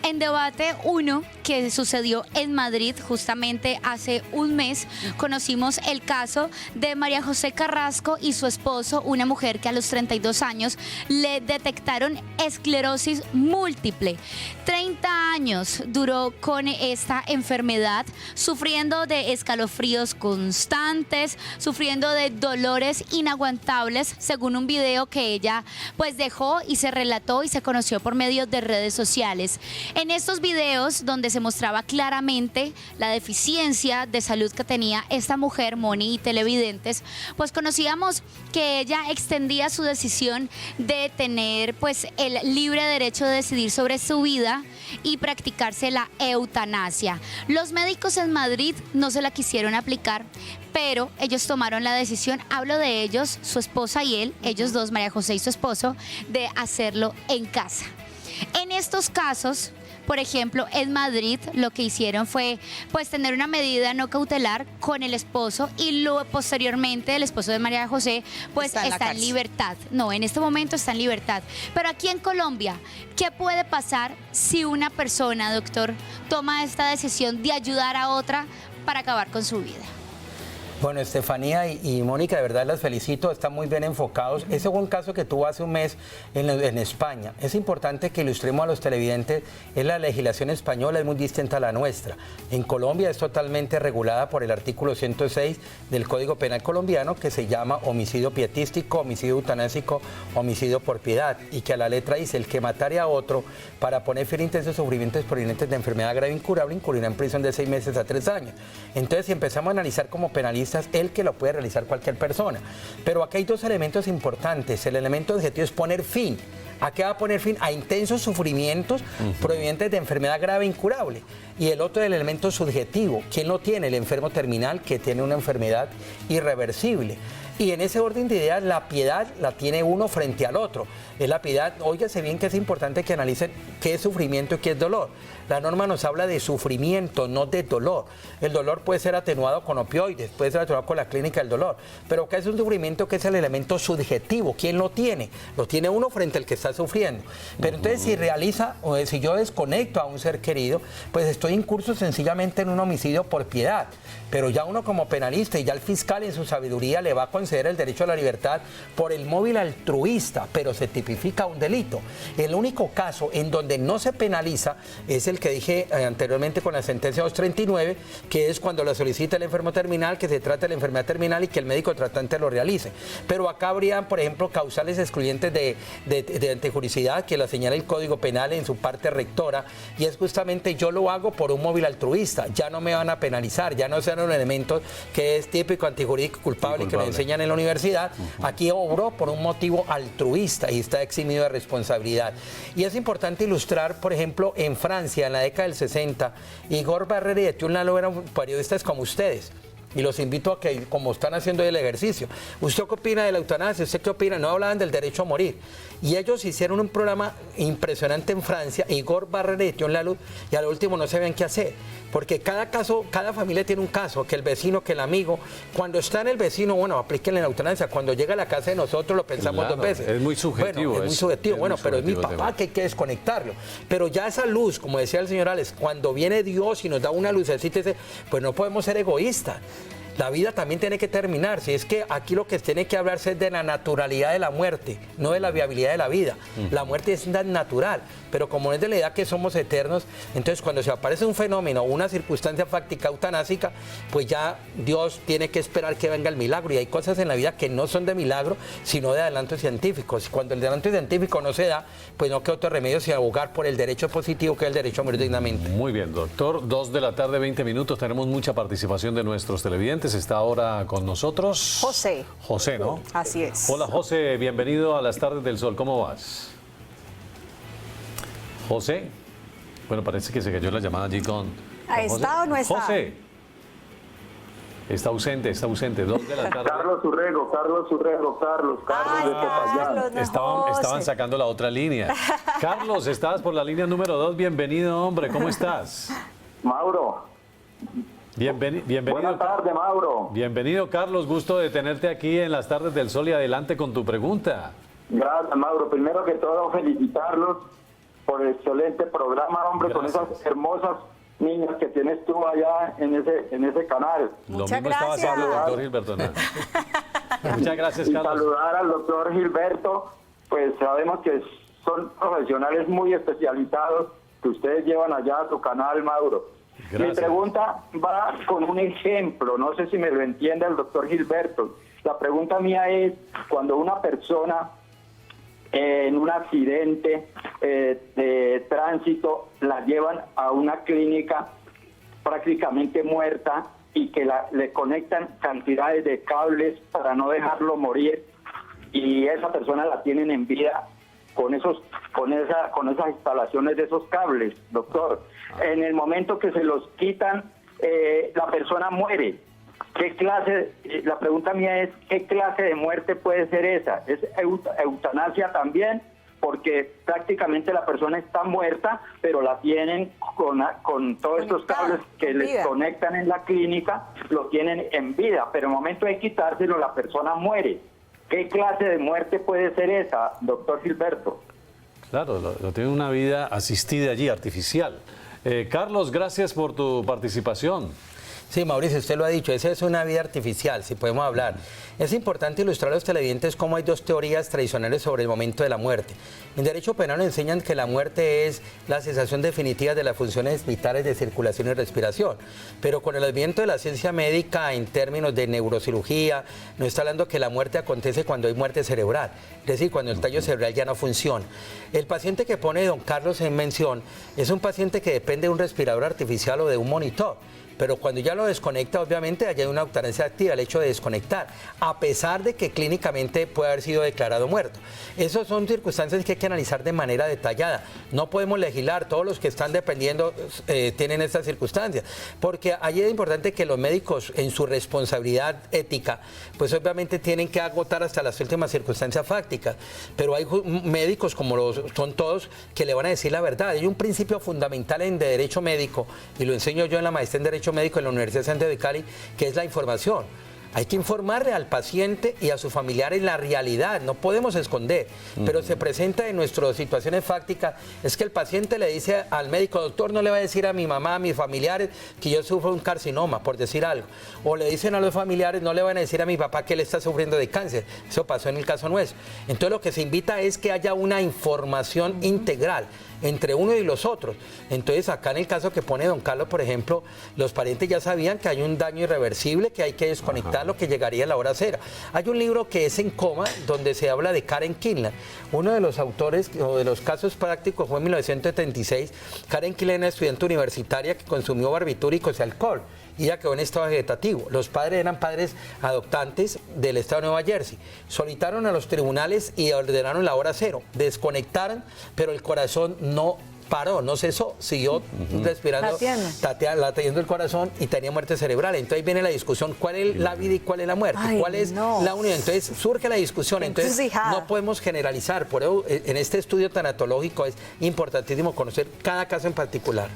en debate uno que sucedió en Madrid justamente hace un mes. Conocimos el caso de María José Carrasco y su esposo, una mujer que a los 32 años le detectaron esclerosis múltiple. 30 años duró con esta enfermedad, sufriendo de escalofríos constantes, sufriendo de dolores inaguantables, según un video que ella pues dejó y se relató y se conoció por medio de redes sociales. En estos videos donde se mostraba claramente la deficiencia de salud que tenía esta mujer, Moni, y televidentes, pues conocíamos que ella extendía su decisión de tener pues el libre derecho de decidir sobre su vida y practicarse la eutanasia. Los médicos en Madrid no se la quisieron aplicar, pero ellos tomaron la decisión, hablo de ellos, su esposa y él, ellos dos, María José y su esposo, de hacerlo en casa. En estos casos, por ejemplo, en Madrid lo que hicieron fue pues tener una medida no cautelar con el esposo y posteriormente el esposo de María José pues está en libertad. No, en este momento está en libertad. Pero aquí en Colombia, ¿qué puede pasar si una persona, doctor, toma esta decisión de ayudar a otra para acabar con su vida? Bueno, Estefanía y Mónica, de verdad las felicito, están muy bien enfocados. Ese fue un caso que tuvo hace un mes en España. Es importante que ilustremos a los televidentes, la legislación española es muy distinta a la nuestra. En Colombia es totalmente regulada por el artículo 106 del Código Penal colombiano, que se llama homicidio pietístico, homicidio eutanásico, homicidio por piedad, y que a la letra dice, el que matare a otro para poner fin a intensos sufrimientos provenientes de enfermedad grave incurable, incurrirá en prisión de 6 meses a 3 años. Entonces, si empezamos a analizar como penalistas, penalista es el que lo puede realizar cualquier persona. Pero acá hay dos elementos importantes. El elemento objetivo es poner fin. ¿A qué va a poner fin? A intensos sufrimientos provenientes de enfermedad grave e incurable. Y el otro es el elemento subjetivo. ¿Quién lo tiene? El enfermo terminal que tiene una enfermedad irreversible. Y en ese orden de ideas, la piedad la tiene uno frente al otro. Es la piedad, óigase bien que es importante que analicen qué es sufrimiento y qué es dolor. La norma nos habla de sufrimiento, no de dolor. El dolor puede ser atenuado con opioides, puede ser atenuado con la clínica del dolor. Pero ¿qué es un sufrimiento? Que es el elemento subjetivo. ¿Quién lo tiene? Lo tiene uno frente al que está sufriendo. Pero entonces si realiza, o si yo desconecto a un ser querido, pues estoy incurso sencillamente en un homicidio por piedad. Pero ya uno como penalista y ya el fiscal en su sabiduría le va a conceder el derecho a la libertad por el móvil altruista, pero se tipifica un delito. El único caso en donde no se penaliza es el que dije anteriormente con la sentencia 239, que es cuando la solicita el enfermo terminal, que se trata de la enfermedad terminal y que el médico tratante lo realice. Pero acá habrían, por ejemplo, causales excluyentes de antijuricidad, que la señala el Código Penal en su parte rectora, y es justamente yo lo hago por un móvil altruista, ya no me van a penalizar, ya no sean los elementos que es típico antijurídico culpable que nos enseñan en la universidad. Aquí obró por un motivo altruista y está eximido de responsabilidad. Y es importante ilustrar, por ejemplo, en Francia, en la década del 60, Igor Barrera y Etienne Lalo eran periodistas como ustedes. Y los invito a que, como están haciendo el ejercicio, ¿usted qué opina de la eutanasia? ¿Usted qué opina? No hablaban del derecho a morir. Y ellos hicieron un programa impresionante en Francia, Igor Barrera y Etienne Lalo, y al último no sabían qué hacer. Porque cada caso, cada familia tiene un caso, que el vecino, que el amigo. Cuando está en el vecino, bueno, aplíquenle la eutanasia. Cuando llega a la casa de nosotros lo pensamos dos veces. Es muy subjetivo. Bueno, es muy subjetivo. Bueno, pero es mi papá que hay que desconectarlo. Pero ya esa luz, como decía el señor Alex, cuando viene Dios y nos da una lucecita, pues no podemos ser egoístas. La vida también tiene que terminar. Si es que aquí lo que tiene que hablarse es de la naturalidad de la muerte, no de la viabilidad de la vida. La muerte es natural, pero como es de la edad que somos eternos, entonces cuando se aparece un fenómeno o una circunstancia fáctica eutanásica, pues ya Dios tiene que esperar que venga el milagro. Y hay cosas en la vida que no son de milagro, sino de adelantos científicos. Cuando el adelanto científico no se da, pues no queda otro remedio sino abogar por el derecho positivo, que es el derecho a morir dignamente. Muy bien, doctor. 2 de la tarde, 20 minutos. Tenemos mucha participación de nuestros televidentes. Está ahora con nosotros José. José, ¿no? Así es. Hola, José. Bienvenido a las Tardes del Sol. ¿Cómo vas? José. Bueno, parece que se cayó la llamada allí con ¿Está o no está? José. Está ausente, está ausente. 2 de la tarde. Carlos Urrego de Popayán. Estaban sacando la otra línea. Carlos, estabas por la línea número 2. Bienvenido, hombre. ¿Cómo estás? Mauro. Bienvenido. Buenas tardes, Mauro. Bienvenido, Carlos. Gusto de tenerte aquí en las Tardes del Sol y adelante con tu pregunta. Gracias, Mauro. Primero que todo, felicitarlos por el excelente programa, hombre, Gracias. con esas hermosas niñas que tienes tú allá en ese canal. Lo mismo estaba haciendo el doctor Gilberto Hernández. Muchas gracias, y Carlos. saludar al doctor Gilberto, pues sabemos que son profesionales muy especializados que ustedes llevan allá a su canal, Mauro. Gracias. Mi pregunta va con un ejemplo, no sé si me lo entiende el doctor Gilberto. La pregunta mía es, cuando una persona en un accidente de tránsito la llevan a una clínica prácticamente muerta y que le conectan cantidades de cables para no dejarlo morir, y esa persona la tienen en vida con esas instalaciones de esos cables, doctor. En el momento que se los quitan, la persona muere. La pregunta mía es, ¿qué clase de muerte puede ser esa? ¿Es eutanasia también? Porque prácticamente la persona está muerta, pero la tienen con todos estos cables que les conectan en la clínica, lo tienen en vida, pero en el momento de quitárselo la persona muere. ¿Qué clase de muerte puede ser esa, doctor Gilberto? Claro, lo tiene una vida asistida allí, artificial. Carlos, gracias por tu participación. Sí, Mauricio, usted lo ha dicho, esa es una vida artificial, si podemos hablar. Es importante ilustrar a los televidentes cómo hay dos teorías tradicionales sobre el momento de la muerte. En derecho penal nos enseñan que la muerte es la cesación definitiva de las funciones vitales de circulación y respiración. Pero con el adviento de la ciencia médica en términos de neurocirugía, nos está hablando que la muerte acontece cuando hay muerte cerebral, es decir, cuando el tallo cerebral ya no funciona. El paciente que pone don Carlos en mención es un paciente que depende de un respirador artificial o de un monitor. pero cuando ya lo desconecta, obviamente allá hay una eutanasia activa, el hecho de desconectar, a pesar de que clínicamente puede haber sido declarado muerto. Esas son circunstancias que hay que analizar de manera detallada. No podemos legislar, todos los que están dependiendo tienen estas circunstancias, porque allí es importante que los médicos en su responsabilidad ética, pues obviamente tienen que agotar hasta las últimas circunstancias fácticas, pero hay médicos como son todos que le van a decir la verdad. Hay un principio fundamental en derecho médico, y lo enseño yo en la maestría en derecho médico en la Universidad de Santiago de Cali, que es la información. Hay que informarle al paciente y a sus familiares la realidad, no podemos esconder, pero se presenta en nuestras situaciones fácticas, es que el paciente le dice al médico, doctor, no le va a decir a mi mamá, a mis familiares que yo sufro un carcinoma, por decir algo, o le dicen a los familiares, no le van a decir a mi papá que él está sufriendo de cáncer, eso pasó en el caso nuestro. Entonces lo que se invita es que haya una información integral entre uno y los otros. Entonces acá en el caso que pone don Carlos, por ejemplo, los parientes ya sabían que hay un daño irreversible, que hay que desconectar lo que llegaría a la hora cero. Hay un libro que es En coma, donde se habla de Karen Kinlan. Uno de los autores o de los casos prácticos fue en 1976. Karen Kinlan era estudiante universitaria que consumió barbitúricos y alcohol, y ella quedó en estado vegetativo. Los padres eran padres adoptantes del estado de Nueva Jersey. Solicitaron a los tribunales y ordenaron la hora cero. Desconectaron, pero el corazón no paró, no cesó, siguió respirando, latiendo el corazón y tenía muerte cerebral. Entonces ahí viene la discusión, ¿cuál es la vida y cuál es la muerte? ¿Cuál es la unión? Entonces surge la discusión, entonces no podemos generalizar. Por eso en este estudio tanatológico es importantísimo conocer cada caso en particular.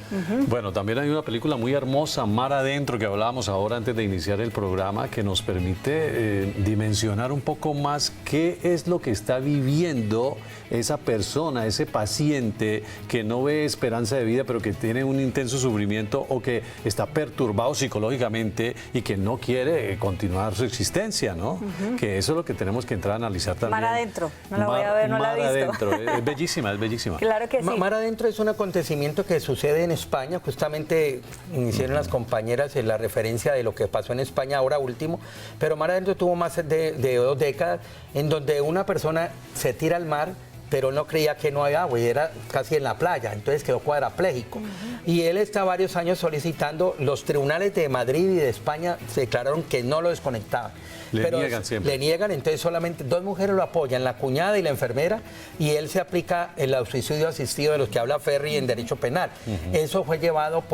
Bueno, también hay una película muy hermosa, Mar Adentro, que hablábamos ahora antes de iniciar el programa, que nos permite dimensionar un poco más qué es lo que está viviendo esa persona, ese paciente que no ve esperanza de vida, pero que tiene un intenso sufrimiento o que está perturbado psicológicamente y que no quiere continuar su existencia, ¿no? Que eso es lo que tenemos que entrar a analizar también. Mar Adentro, no la voy a ver, no la he visto. Mar Adentro, es bellísima, es bellísima. Claro que sí. Mar Adentro es un acontecimiento que sucede en España, justamente hicieron las compañeras en la referencia de lo que pasó en España ahora último, pero Mar Adentro tuvo más de 2 décadas en donde una persona se tira al mar, pero no creía que no había agua y era casi en la playa, entonces quedó cuadrapléjico. Y él está varios años solicitando, los tribunales de Madrid y de España se declararon que no lo desconectaban. Le niegan siempre. Le niegan, entonces solamente 2 mujeres lo apoyan, la cuñada y la enfermera, y él se aplica el suicidio asistido de los que habla Ferri en derecho penal. Eso fue llevado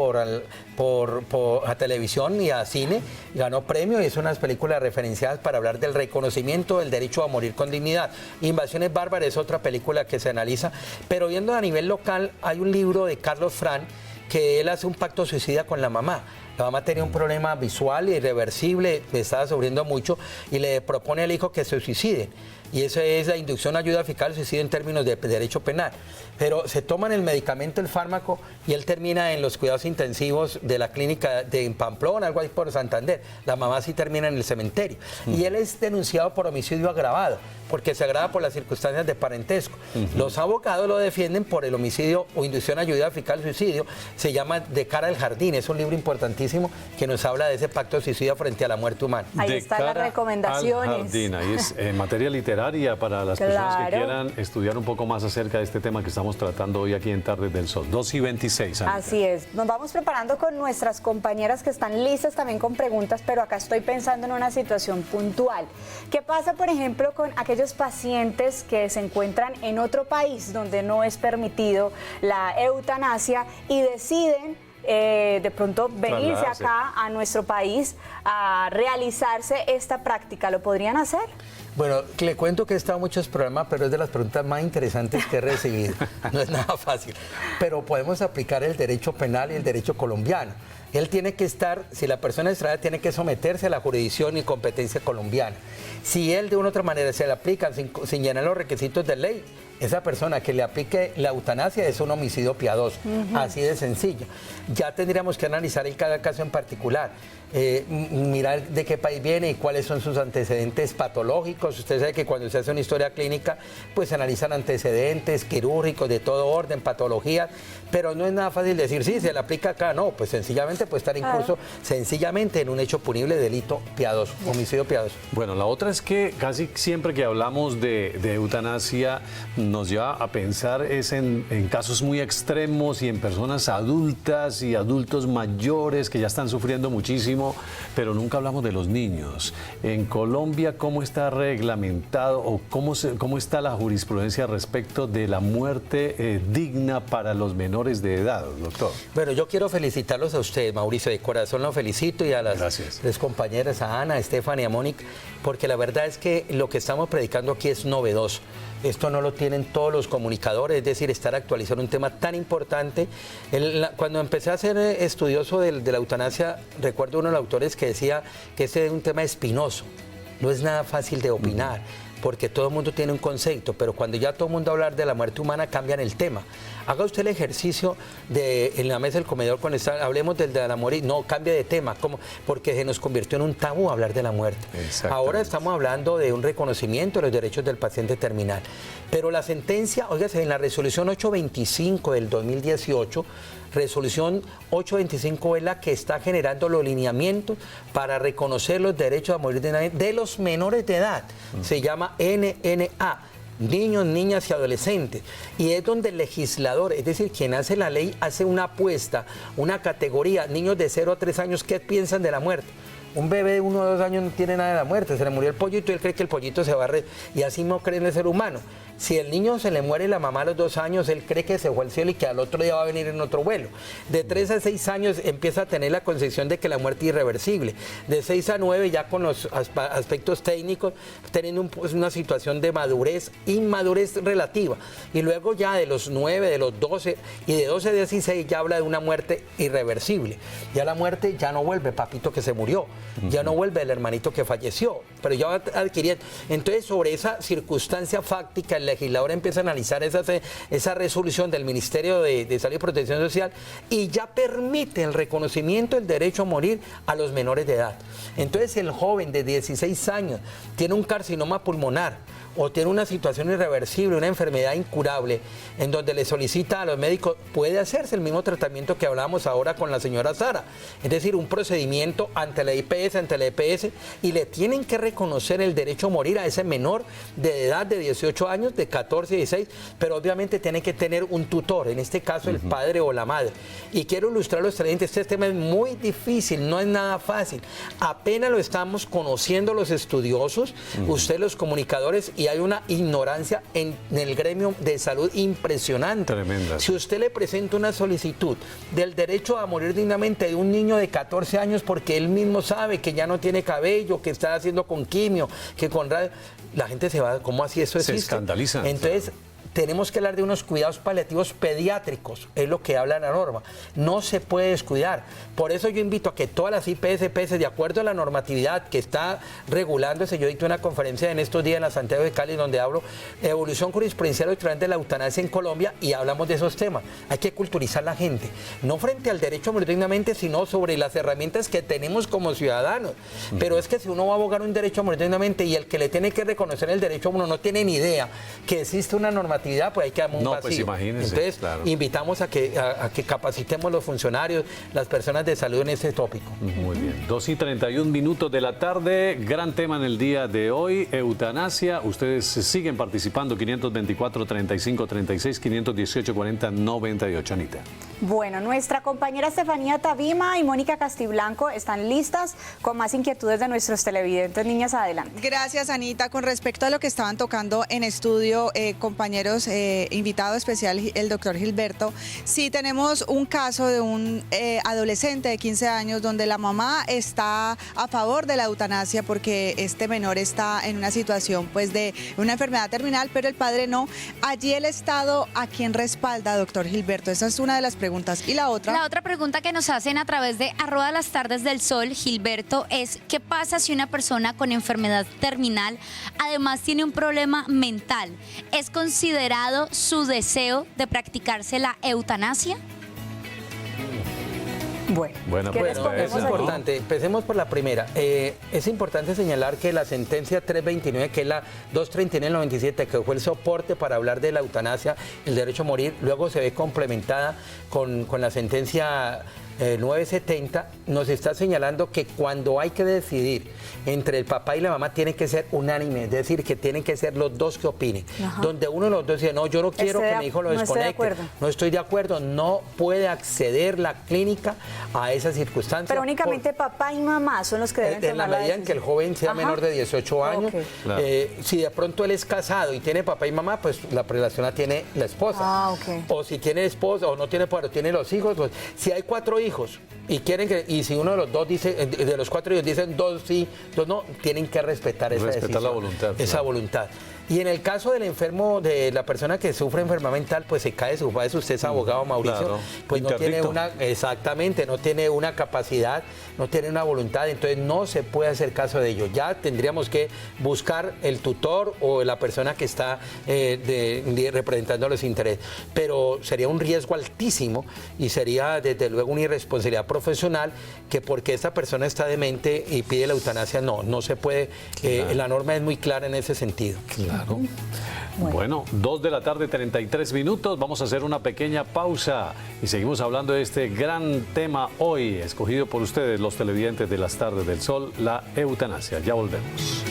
a televisión y a cine, ganó premio y es unas películas referenciadas para hablar del reconocimiento del derecho a morir con dignidad. Invasiones Bárbaras es otra película que se analiza, pero viendo a nivel local hay un libro de Carlos Fran que él hace un pacto suicida con la mamá. La mamá tenía un problema visual irreversible, estaba sufriendo mucho y le propone al hijo que se suicide. Y esa es la inducción a ayuda eficaz al suicidio en términos de derecho penal. Pero se toman el medicamento, el fármaco, y él termina en los cuidados intensivos de la clínica de Pamplona, algo ahí por Santander. La mamá sí termina en el cementerio. Y él es denunciado por homicidio agravado, porque se agrava por las circunstancias de parentesco. Los abogados lo defienden por el homicidio o inducción a ayuda eficaz al suicidio. Se llama De cara al jardín. Es un libro importantísimo que nos habla de ese pacto de suicidio frente a la muerte humana. Ahí están las recomendaciones. Al jardín, ahí es materia literaria para las personas que quieran estudiar un poco más acerca de este tema que estamos tratando hoy aquí en Tardes del Sol. 2:26. Así es. Nos vamos preparando con nuestras compañeras que están listas también con preguntas, pero acá estoy pensando en una situación puntual. ¿Qué pasa, por ejemplo, con aquellos pacientes que se encuentran en otro país donde no es permitido la eutanasia y deciden de pronto venirse acá a nuestro país a realizarse esta práctica? ¿Lo podrían hacer? Bueno, le cuento que he estado en muchos programas, pero es de las preguntas más interesantes que he recibido. No es nada fácil. Pero podemos aplicar el derecho penal y el derecho colombiano. Él tiene que estar, si la persona extranjera tiene que someterse a la jurisdicción y competencia colombiana. Si él de una u otra manera se le aplican sin llenar los requisitos de ley, esa persona que le aplique la eutanasia es un homicidio piadoso, así de sencillo. Ya tendríamos que analizar en cada caso en particular, mirar de qué país viene y cuáles son sus antecedentes patológicos. Usted sabe que cuando se hace una historia clínica, pues se analizan antecedentes quirúrgicos de todo orden, patologías, pero no es nada fácil decir, sí, se le aplica acá, no, pues sencillamente puede estar en curso, sencillamente en un hecho punible de delito piadoso, homicidio piadoso. Bueno, la otra es que casi siempre que hablamos de eutanasia, nos lleva a pensar es en casos muy extremos y en personas adultas y adultos mayores que ya están sufriendo muchísimo, pero nunca hablamos de los niños. En Colombia, ¿cómo está reglamentado o cómo está la jurisprudencia respecto de la muerte digna para los menores de edad, doctor? Bueno, yo quiero felicitarlos a ustedes, Mauricio, de corazón lo felicito, y a las tres compañeras, a Ana, a Estefania y a Mónica, porque la verdad es que lo que estamos predicando aquí es novedoso. Esto no lo tienen todos los comunicadores, es decir, estar actualizando un tema tan importante. Cuando empecé a ser estudioso de la eutanasia, recuerdo uno de los autores que decía que este es un tema espinoso, no es nada fácil de opinar, porque todo el mundo tiene un concepto, pero cuando ya todo el mundo habla de la muerte humana, cambian el tema. Haga usted el ejercicio en la mesa del comedor, cuando hablemos de la muerte, no, cambie de tema, porque se nos convirtió en un tabú hablar de la muerte. Ahora estamos hablando de un reconocimiento de los derechos del paciente terminal. Pero la sentencia, óigase, en la resolución 825 del 2018, resolución 825 es la que está generando los lineamientos para reconocer los derechos a morir de los menores de edad. Se llama NNA. Niños, niñas y adolescentes, y es donde el legislador, es decir, quien hace la ley, hace una apuesta, una categoría, niños de 0 a 3 años, ¿qué piensan de la muerte? Un bebé de 1 o 2 años no tiene nada de la muerte, se le murió el pollito y él cree que el pollito se va a y así no cree en el ser humano. Si el niño se le muere la mamá a los 2 años, él cree que se fue al cielo y que al otro día va a venir en otro vuelo. De 3 a 6 años empieza a tener la concepción de que la muerte es irreversible. De 6 a 9 ya con los aspectos técnicos, teniendo una situación de madurez, inmadurez relativa. Y luego ya de los 9, de los 12 y de 12 a 16 ya habla de una muerte irreversible. Ya la muerte ya no vuelve, papito que se murió, ya no vuelve el hermanito que falleció, pero ya va adquiriendo. Entonces, sobre esa circunstancia fáctica, el legislador empieza a analizar esa resolución del Ministerio de Salud y Protección Social y ya permite el reconocimiento del derecho a morir a los menores de edad. Entonces, el joven de 16 años tiene un carcinoma pulmonar o tiene una situación irreversible, una enfermedad incurable, en donde le solicita a los médicos, puede hacerse el mismo tratamiento que hablábamos ahora con la señora Sara, es decir, un procedimiento ante la IPS, ante la EPS, y le tienen que reconocer el derecho a morir a ese menor de edad de 18 años, de 14, 16, pero obviamente tiene que tener un tutor, en este caso el padre o la madre. Y quiero ilustrar los televidentes, este tema es muy difícil, no es nada fácil, apenas lo estamos conociendo los estudiosos, ustedes los comunicadores, y hay una ignorancia en el gremio de salud impresionante. Tremenda. Si usted le presenta una solicitud del derecho a morir dignamente de un niño de 14 años porque él mismo sabe que ya no tiene cabello, que está haciendo con quimio, que con radio, la gente se va, ¿cómo así eso existe? Se escandaliza. Entonces, tenemos que hablar de unos cuidados paliativos pediátricos, es lo que habla la norma. No se puede descuidar. Por eso yo invito a que todas las IPS, EPS, de acuerdo a la normatividad que está regulándose, yo dicté una conferencia en estos días en la Santiago de Cali donde hablo evolución jurisprudencial de la eutanasia en Colombia y hablamos de esos temas. Hay que culturizar a la gente, no frente al derecho a morir dignamente, sino sobre las herramientas que tenemos como ciudadanos. Pero es que si uno va a abogar un derecho a morir dignamente y el que le tiene que reconocer el derecho a uno no tiene ni idea que existe una normativa, pues hay que dar un vacío. Pues imagínese, entonces, claro. Invitamos a que capacitemos los funcionarios, las personas de salud en este tópico. Muy bien. 2:31 de la tarde, gran tema en el día de hoy, eutanasia. Ustedes siguen participando, 524-3536, 518-4098. Anita. Bueno, nuestra compañera Estefanía Tabima y Mónica Castiblanco están listas con más inquietudes de nuestros televidentes. Niñas, adelante. Gracias, Anita. Con respecto a lo que estaban tocando en estudio, compañeros, invitado especial, el doctor Gilberto, sí tenemos un caso de un adolescente de 15 años donde la mamá está a favor de la eutanasia porque este menor está en una situación pues de una enfermedad terminal, pero el padre no. Allí el Estado, ¿a quién respalda, doctor Gilberto? Esa es una de las preguntas. ¿Y la otra? La otra pregunta que nos hacen a través de @lasTardesDelSol, Gilberto, es ¿qué pasa si una persona con enfermedad terminal además tiene un problema mental? ¿Es considerado su deseo de practicarse la eutanasia? Bueno, pues es importante. Empecemos por la primera. Es importante señalar que la sentencia 329, que es la 239 del 97, que fue el soporte para hablar de la eutanasia, el derecho a morir, luego se ve complementada con la sentencia 970, nos está señalando que cuando hay que decidir entre el papá y la mamá tiene que ser unánime, es decir, que tienen que ser los dos que opinen. Ajá. Donde uno de los dos dice, no, yo no quiero que mi hijo lo desconecte, no estoy de acuerdo, no puede acceder la clínica a esa circunstancia. Pero únicamente papá y mamá son los que deben tomar en la la medida en que el joven sea menor de 18 años, Ok. Claro. si de pronto él es casado y tiene papá y mamá, pues la prelación la tiene la esposa. O si tiene esposa o no tiene, pero tiene los hijos, pues si hay 4 hijos y quieren que, y si uno de los dos dice, de los 4 hijos dicen 2 sí, 2 no, tienen que respetar esa decisión, la voluntad. esa Claro. voluntad. Y en el caso del enfermo, de la persona que sufre enfermedad mental, pues se cae de su padre, usted es abogado, Mauricio, Claro. pues no tiene Interdicto. exactamente, no tiene una capacidad, no tiene una voluntad, entonces no se puede hacer caso de ello. Ya tendríamos que buscar el tutor o la persona que está representando los intereses. Pero sería un riesgo altísimo y sería desde luego una irresponsabilidad profesional que porque esta persona está demente y pide la eutanasia, no se puede. La norma es muy clara en ese sentido. Claro. Bueno, 2:33 p.m. Vamos a hacer una pequeña pausa y seguimos hablando de este gran tema hoy, escogido por ustedes, los televidentes de las tardes del sol, la eutanasia. Ya volvemos.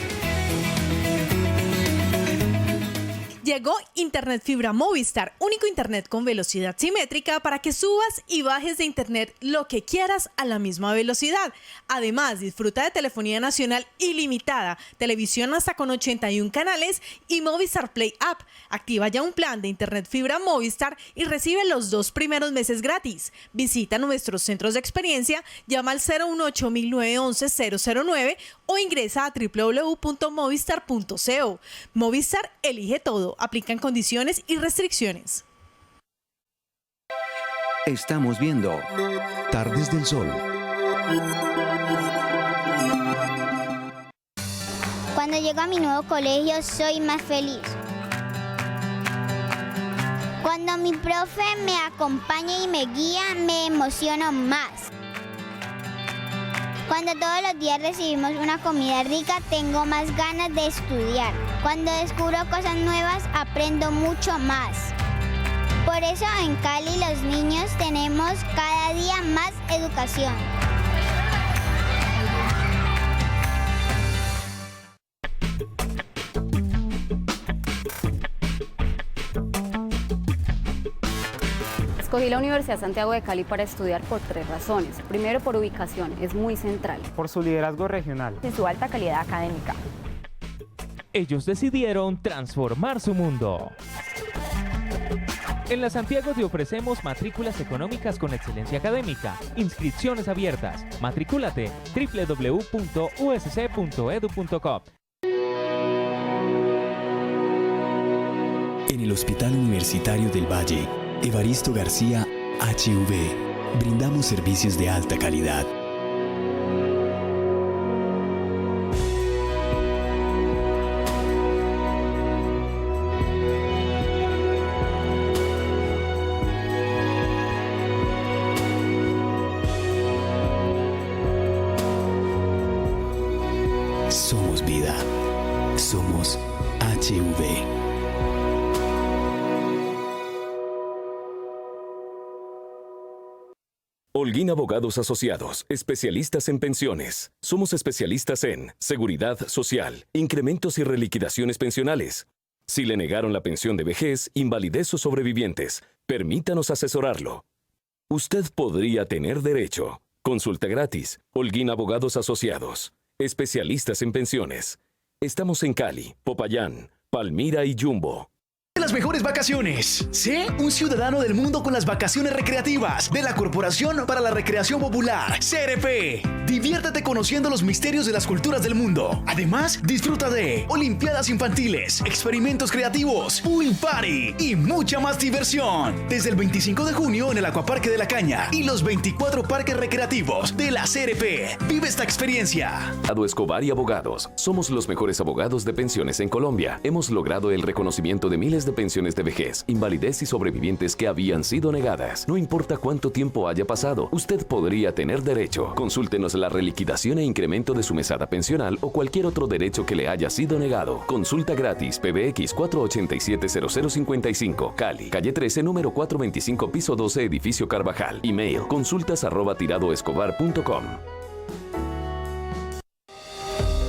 Llegó Internet Fibra Movistar, único internet con velocidad simétrica para que subas y bajes de internet lo que quieras a la misma velocidad. Además, disfruta de telefonía nacional ilimitada, televisión hasta con 81 canales y Movistar Play App. Activa ya un plan de Internet Fibra Movistar y recibe los 2 primeros meses gratis. Visita nuestros centros de experiencia, llama al 018-911-009 o ingresa a www.movistar.co. Movistar elige todo. Aplican condiciones y restricciones. Estamos viendo Tardes del Sol. Cuando llego a mi nuevo colegio soy más feliz. Cuando mi profe me acompaña y me guía, me emociono más. Cuando todos los días recibimos una comida rica, tengo más ganas de estudiar. Cuando descubro cosas nuevas, aprendo mucho más. Por eso en Cali los niños tenemos cada día más educación. Escogí la Universidad Santiago de Cali para estudiar por 3 razones. Primero, por ubicación, es muy central. Por su liderazgo regional. Y su alta calidad académica. Ellos decidieron transformar su mundo. En la Santiago te ofrecemos matrículas económicas con excelencia académica, inscripciones abiertas. Matricúlate www.usc.edu.co. En el Hospital Universitario del Valle, Evaristo García, HV, brindamos servicios de alta calidad. Somos vida. Somos HV. Holguín Abogados Asociados, especialistas en pensiones. Somos especialistas en seguridad social, incrementos y reliquidaciones pensionales. Si le negaron la pensión de vejez, invalidez o sobrevivientes, permítanos asesorarlo. Usted podría tener derecho. Consulta gratis. Holguín Abogados Asociados, especialistas en pensiones. Estamos en Cali, Popayán, Palmira y Jumbo. Las mejores vacaciones. Sé un ciudadano del mundo con las vacaciones recreativas de la Corporación para la Recreación Popular, CRP. Diviértete conociendo los misterios de las culturas del mundo. Además, disfruta de olimpiadas infantiles, experimentos creativos, pool party y mucha más diversión. Desde el 25 de junio en el Acuaparque de la Caña y los 24 parques recreativos de la CRP. Vive esta experiencia. Ado Escobar y Abogados. Somos los mejores abogados de pensiones en Colombia. Hemos logrado el reconocimiento de miles de de pensiones de vejez, invalidez y sobrevivientes que habían sido negadas. No importa cuánto tiempo haya pasado, usted podría tener derecho. Consúltenos la reliquidación e incremento de su mesada pensional o cualquier otro derecho que le haya sido negado. Consulta gratis, PBX 487-0055, Cali, calle 13, número 425, piso 12, edificio Carvajal. Email, consultas@tiradoescobar.com.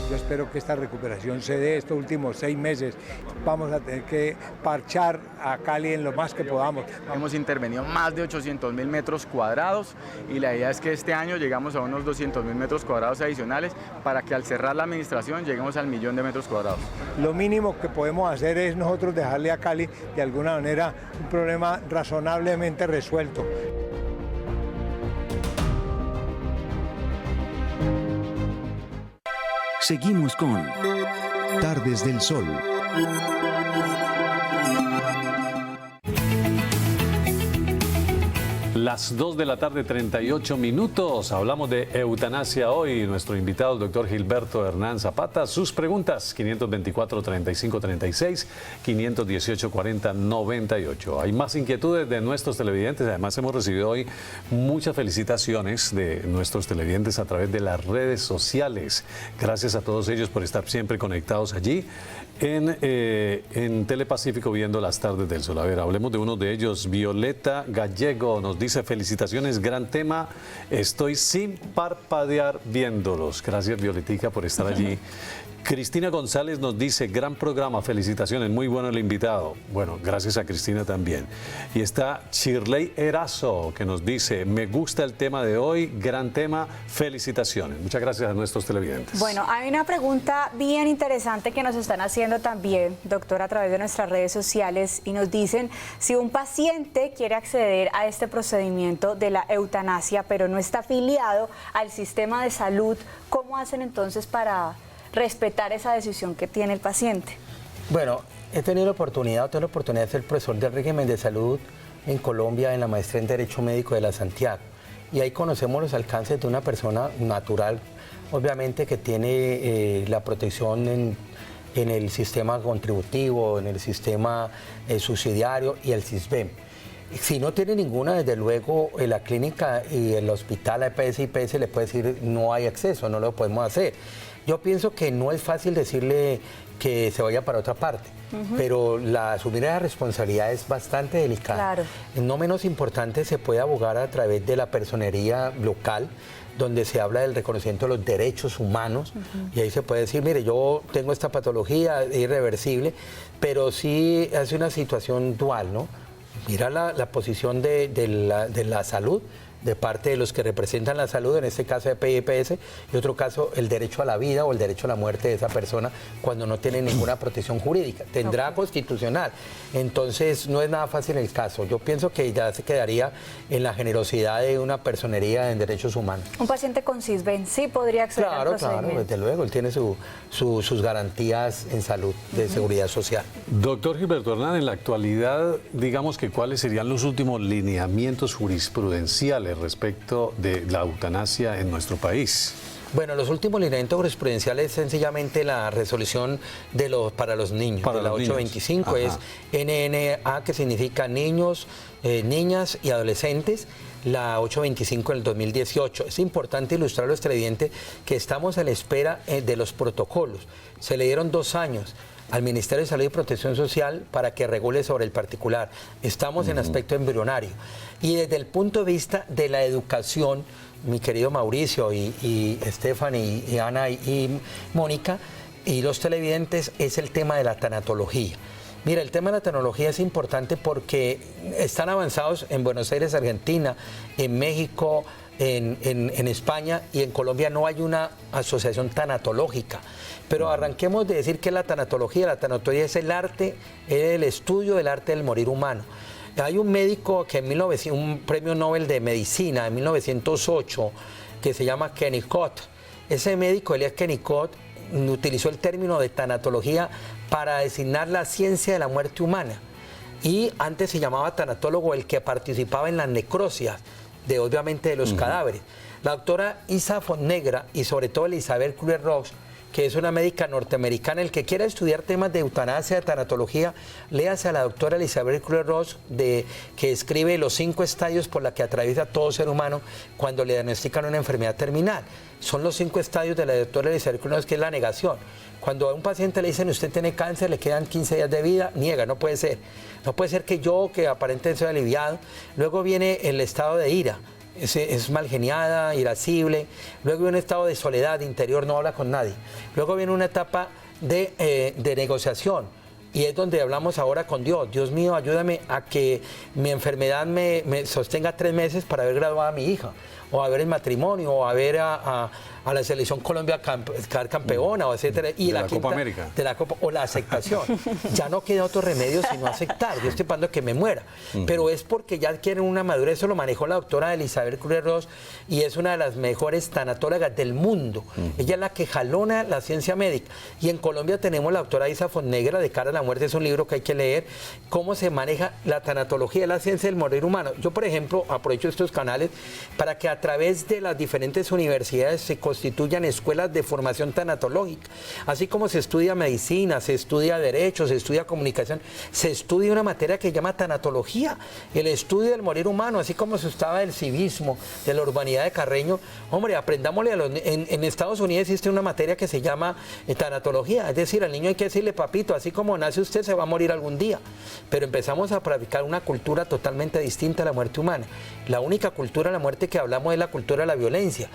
Yo espero que esta recuperación se dé estos últimos 6 meses. Vamos a tener que parchar a Cali en lo más que podamos. Hemos intervenido más de 800.000 metros cuadrados y la idea es que este año llegamos a unos 200.000 metros cuadrados adicionales para que al cerrar la administración lleguemos al 1.000.000 de metros cuadrados. Lo mínimo que podemos hacer es nosotros dejarle a Cali de alguna manera un problema razonablemente resuelto. Seguimos con Tardes del Sol. Las 2 de la tarde, 38 minutos. Hablamos de eutanasia hoy. Nuestro invitado, el doctor Gilberto Hernán Zapata. Sus preguntas, 524-3536, 518-4098. Hay más inquietudes de nuestros televidentes. Además, hemos recibido hoy muchas felicitaciones de nuestros televidentes a través de las redes sociales. Gracias a todos ellos por estar siempre conectados allí en Telepacífico viendo las Tardes del Sol. A ver, hablemos de uno de ellos. Violeta Gallego nos dice: felicitaciones, gran tema, estoy sin parpadear viéndolos. Gracias, Violetica, por estar allí. Cristina González nos dice: gran programa, felicitaciones, muy bueno el invitado. Bueno, gracias a Cristina también. Y está Shirley Erazo, que nos dice: me gusta el tema de hoy, gran tema, felicitaciones. Muchas gracias a nuestros televidentes. Bueno, hay una pregunta bien interesante que nos están haciendo también, doctor, a través de nuestras redes sociales, y nos dicen: si un paciente quiere acceder a este procedimiento de la eutanasia, pero no está afiliado al sistema de salud, ¿cómo hacen entonces para respetar esa decisión que tiene el paciente? Bueno, tengo la oportunidad de ser profesor del régimen de salud en Colombia en la maestría en Derecho Médico de la Santiago. Y ahí conocemos los alcances de una persona natural, obviamente que tiene la protección en el sistema contributivo, en el sistema subsidiario y el SISBEM. Si no tiene ninguna, desde luego la clínica y el hospital EPS y IPS le puede decir: no hay acceso, no lo podemos hacer. Yo pienso que no es fácil decirle que se vaya para otra parte, pero asumir la responsabilidad es bastante delicada. Claro. No menos importante, se puede abogar a través de la personería local, donde se habla del reconocimiento de los derechos humanos, y ahí se puede decir: mire, yo tengo esta patología irreversible, pero sí hace una situación dual, ¿no? Mira la posición de la salud, de parte de los que representan la salud, en este caso EPS, y otro caso el derecho a la vida o el derecho a la muerte de esa persona cuando no tiene ninguna protección jurídica. Tendrá constitucional. Entonces no es nada fácil el caso. Yo pienso que ya se quedaría en la generosidad de una personería en derechos humanos. Un paciente con SISBEN sí podría acceder al procedimiento. Claro, desde luego, él tiene sus garantías en salud, de seguridad social. Doctor Gilberto Hernán, en la actualidad, digamos que ¿cuáles serían los últimos lineamientos jurisprudenciales respecto de la eutanasia en nuestro país? Bueno, los últimos lineamientos jurisprudenciales es sencillamente la resolución para los niños, de la 825, es NNA, que significa niños, niñas y adolescentes, la 825 del 2018. Es importante ilustrar a los televidentes que estamos a la espera de los protocolos. Se le dieron 2 años al Ministerio de Salud y Protección Social para que regule sobre el particular. Estamos en aspecto embrionario. Y desde el punto de vista de la educación, mi querido Mauricio y Stephanie y Ana y Mónica y los televidentes, es el tema de la tanatología. Mira, el tema de la tanatología es importante porque están avanzados en Buenos Aires, Argentina, en México, en España, y en Colombia no hay una asociación tanatológica. Pero arranquemos de decir que la tanatología es el arte, el estudio del arte del morir humano. Hay un médico que un premio Nobel de Medicina en 1908 que se llama Kennicott. Ese médico, Elias Kennicott, utilizó el término de tanatología para designar la ciencia de la muerte humana. Y antes se llamaba tanatólogo el que participaba en las necrosias, obviamente de los cadáveres. La doctora Isa Fonnegra y sobre todo Elizabeth Kubler-Ross, que es una médica norteamericana. El que quiera estudiar temas de eutanasia, de tanatología, léase a la doctora Elizabeth Kubler-Ross, que escribe los 5 estadios por la que atraviesa todo ser humano cuando le diagnostican una enfermedad terminal. Son los 5 estadios de la doctora Elizabeth Kubler-Ross, que es la negación. Cuando a un paciente le dicen usted tiene cáncer, le quedan 15 días de vida, niega, no puede ser. No puede ser que aparentemente soy aliviado. Luego viene el estado de ira. Es malgeniada, irascible. Luego viene un estado de soledad interior, no habla con nadie. Luego viene una etapa de negociación. Y es donde hablamos ahora con Dios. Dios mío, ayúdame a que mi enfermedad me sostenga 3 meses para haber graduado a mi hija, o a ver el matrimonio, o a ver a la selección Colombia quedar campeona, o etcétera. Y de la Copa América. De la Copa, o la aceptación. Ya no queda otro remedio sino aceptar. Yo estoy esperando que me muera. Pero es porque ya adquieren una madurez. Eso lo manejó la doctora Elizabeth Kubler-Ross, y es una de las mejores tanatólogas del mundo. Ella es la que jalona la ciencia médica. Y en Colombia tenemos la doctora Isa Fonnegra, de Cara a la Muerte. Es un libro que hay que leer, cómo se maneja la tanatología, la ciencia del morir humano. Yo, por ejemplo, aprovecho estos canales para que a través de las diferentes universidades se constituyan escuelas de formación tanatológica. Así como se estudia medicina, se estudia derecho, se estudia comunicación, se estudia una materia que se llama tanatología, el estudio del morir humano, así como se estaba del civismo, de la urbanidad de Carreño. Hombre, aprendámosle en Estados Unidos existe una materia que se llama tanatología, es decir, al niño hay que decirle, papito, así como nace usted se va a morir algún día. Pero empezamos a practicar una cultura totalmente distinta a la muerte humana. La única cultura de la muerte que hablamos es la cultura de la violencia.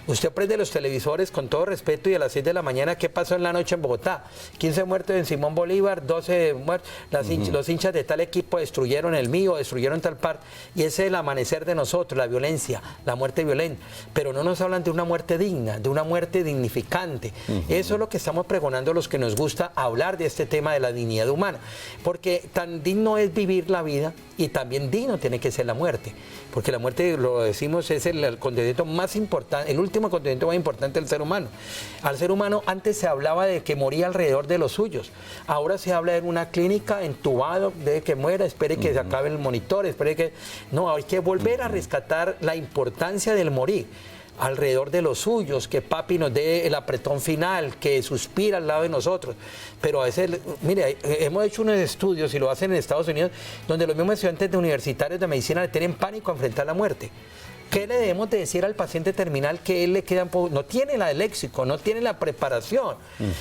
Usted prende los televisores, con todo respeto, y a las 6 de la mañana, ¿qué pasó en la noche en Bogotá? 15 muertos en Simón Bolívar, 12 muertos. Los hinchas de tal equipo destruyeron el mío, destruyeron tal parte. Y ese es el amanecer de nosotros, la violencia, la muerte violenta. Pero no nos hablan de una muerte digna, de una muerte dignificante. Eso es lo que estamos pregonando los que nos gusta hablar de este tema de la dignidad humana. Porque tan digno es vivir la vida, y también digno tiene que ser la muerte. Porque la muerte, lo decimos, es el acontecimiento más importante, el último acontecimiento más importante del ser humano. Al ser humano antes se hablaba de que moría alrededor de los suyos. Ahora se habla de una clínica, entubado, de que muera, espere que se acabe el monitor, espere que... No, hay que volver a rescatar la importancia del morir alrededor de los suyos, que papi nos dé el apretón final, que suspira al lado de nosotros. Pero a veces, mire, hemos hecho unos estudios, y lo hacen en Estados Unidos, donde los mismos estudiantes de universitarios de medicina le tienen pánico a enfrentar la muerte. ¿Qué le debemos de decir al paciente terminal que él le queda no tiene el léxico, no tiene la preparación?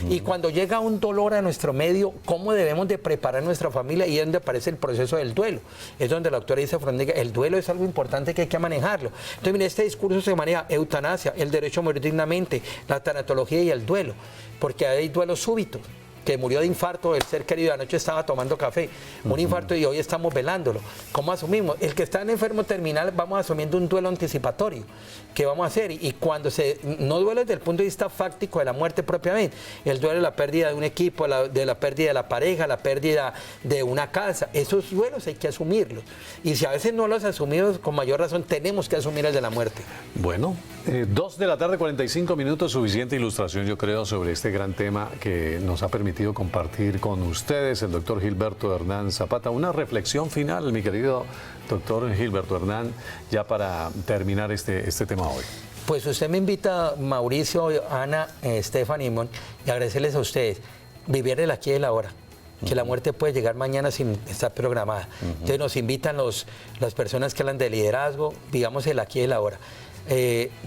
Y cuando llega un dolor a nuestro medio, ¿cómo debemos de preparar nuestra familia? Y es donde aparece el proceso del duelo. Es donde la doctora dice, el duelo es algo importante que hay que manejarlo. Entonces, mire, este discurso se maneja eutanasia, el derecho a morir dignamente, la tanatología y el duelo, porque hay duelos súbitos. Que murió de infarto, el ser querido, anoche estaba tomando café, un infarto, y hoy estamos velándolo. ¿Cómo asumimos? El que está en enfermo terminal, vamos asumiendo un duelo anticipatorio. ¿Qué vamos a hacer? Y cuando no duele desde el punto de vista fáctico de la muerte propiamente, el duelo de la pérdida de un equipo, de la pérdida de la pareja, la pérdida de una casa, esos duelos hay que asumirlos. Y si a veces no los asumimos, con mayor razón tenemos que asumir el de la muerte. Bueno, 2 de la tarde, 45 minutos, suficiente ilustración, yo creo, sobre este gran tema que nos ha permitido compartir con ustedes el doctor Gilberto Hernán Zapata. Una reflexión final, mi querido doctor Gilberto Hernán, ya para terminar este tema hoy. Pues usted me invita, Mauricio, Ana, Stephanie, y agradecerles a ustedes, vivir el aquí y el ahora. Que la muerte puede llegar mañana sin estar programada. Entonces nos invitan las personas que hablan de liderazgo, vivamos el aquí y el ahora.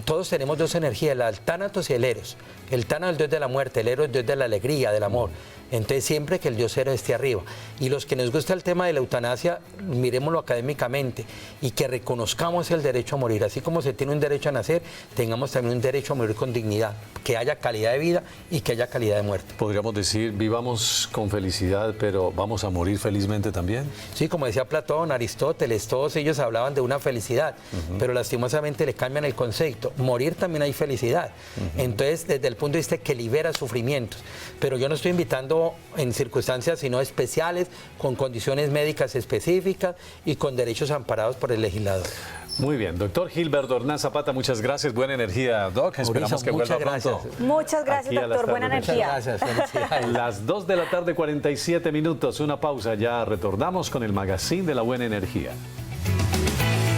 Todos tenemos 2 energías, el tánatos y el eros. El tánatos es el dios de la muerte, el eros es el dios de la alegría, del amor. Entonces siempre que el dios eros esté arriba. Y los que nos gusta el tema de la eutanasia, miremoslo académicamente y que reconozcamos el derecho a morir. Así como se tiene un derecho a nacer, tengamos también un derecho a morir con dignidad, que haya calidad de vida y que haya calidad de muerte. Podríamos decir, vivamos con felicidad, pero vamos a morir felizmente también. Sí, como decía Platón, Aristóteles, todos ellos hablaban de una felicidad, pero lastimosamente le cambian el concepto. Morir también hay felicidad. Entonces, desde el punto de vista que libera sufrimientos. Pero yo no estoy invitando en circunstancias sino especiales, con condiciones médicas específicas y con derechos amparados por el legislador. Muy bien, doctor Gilberto Hernán Zapata, muchas gracias, buena energía, Doc, esperamos que vuelva pronto. Muchas gracias, doctor, buena energía. Muchas gracias, Las 2 de la tarde, 47 minutos, una pausa, ya retornamos con el Magazine de la Buena Energía.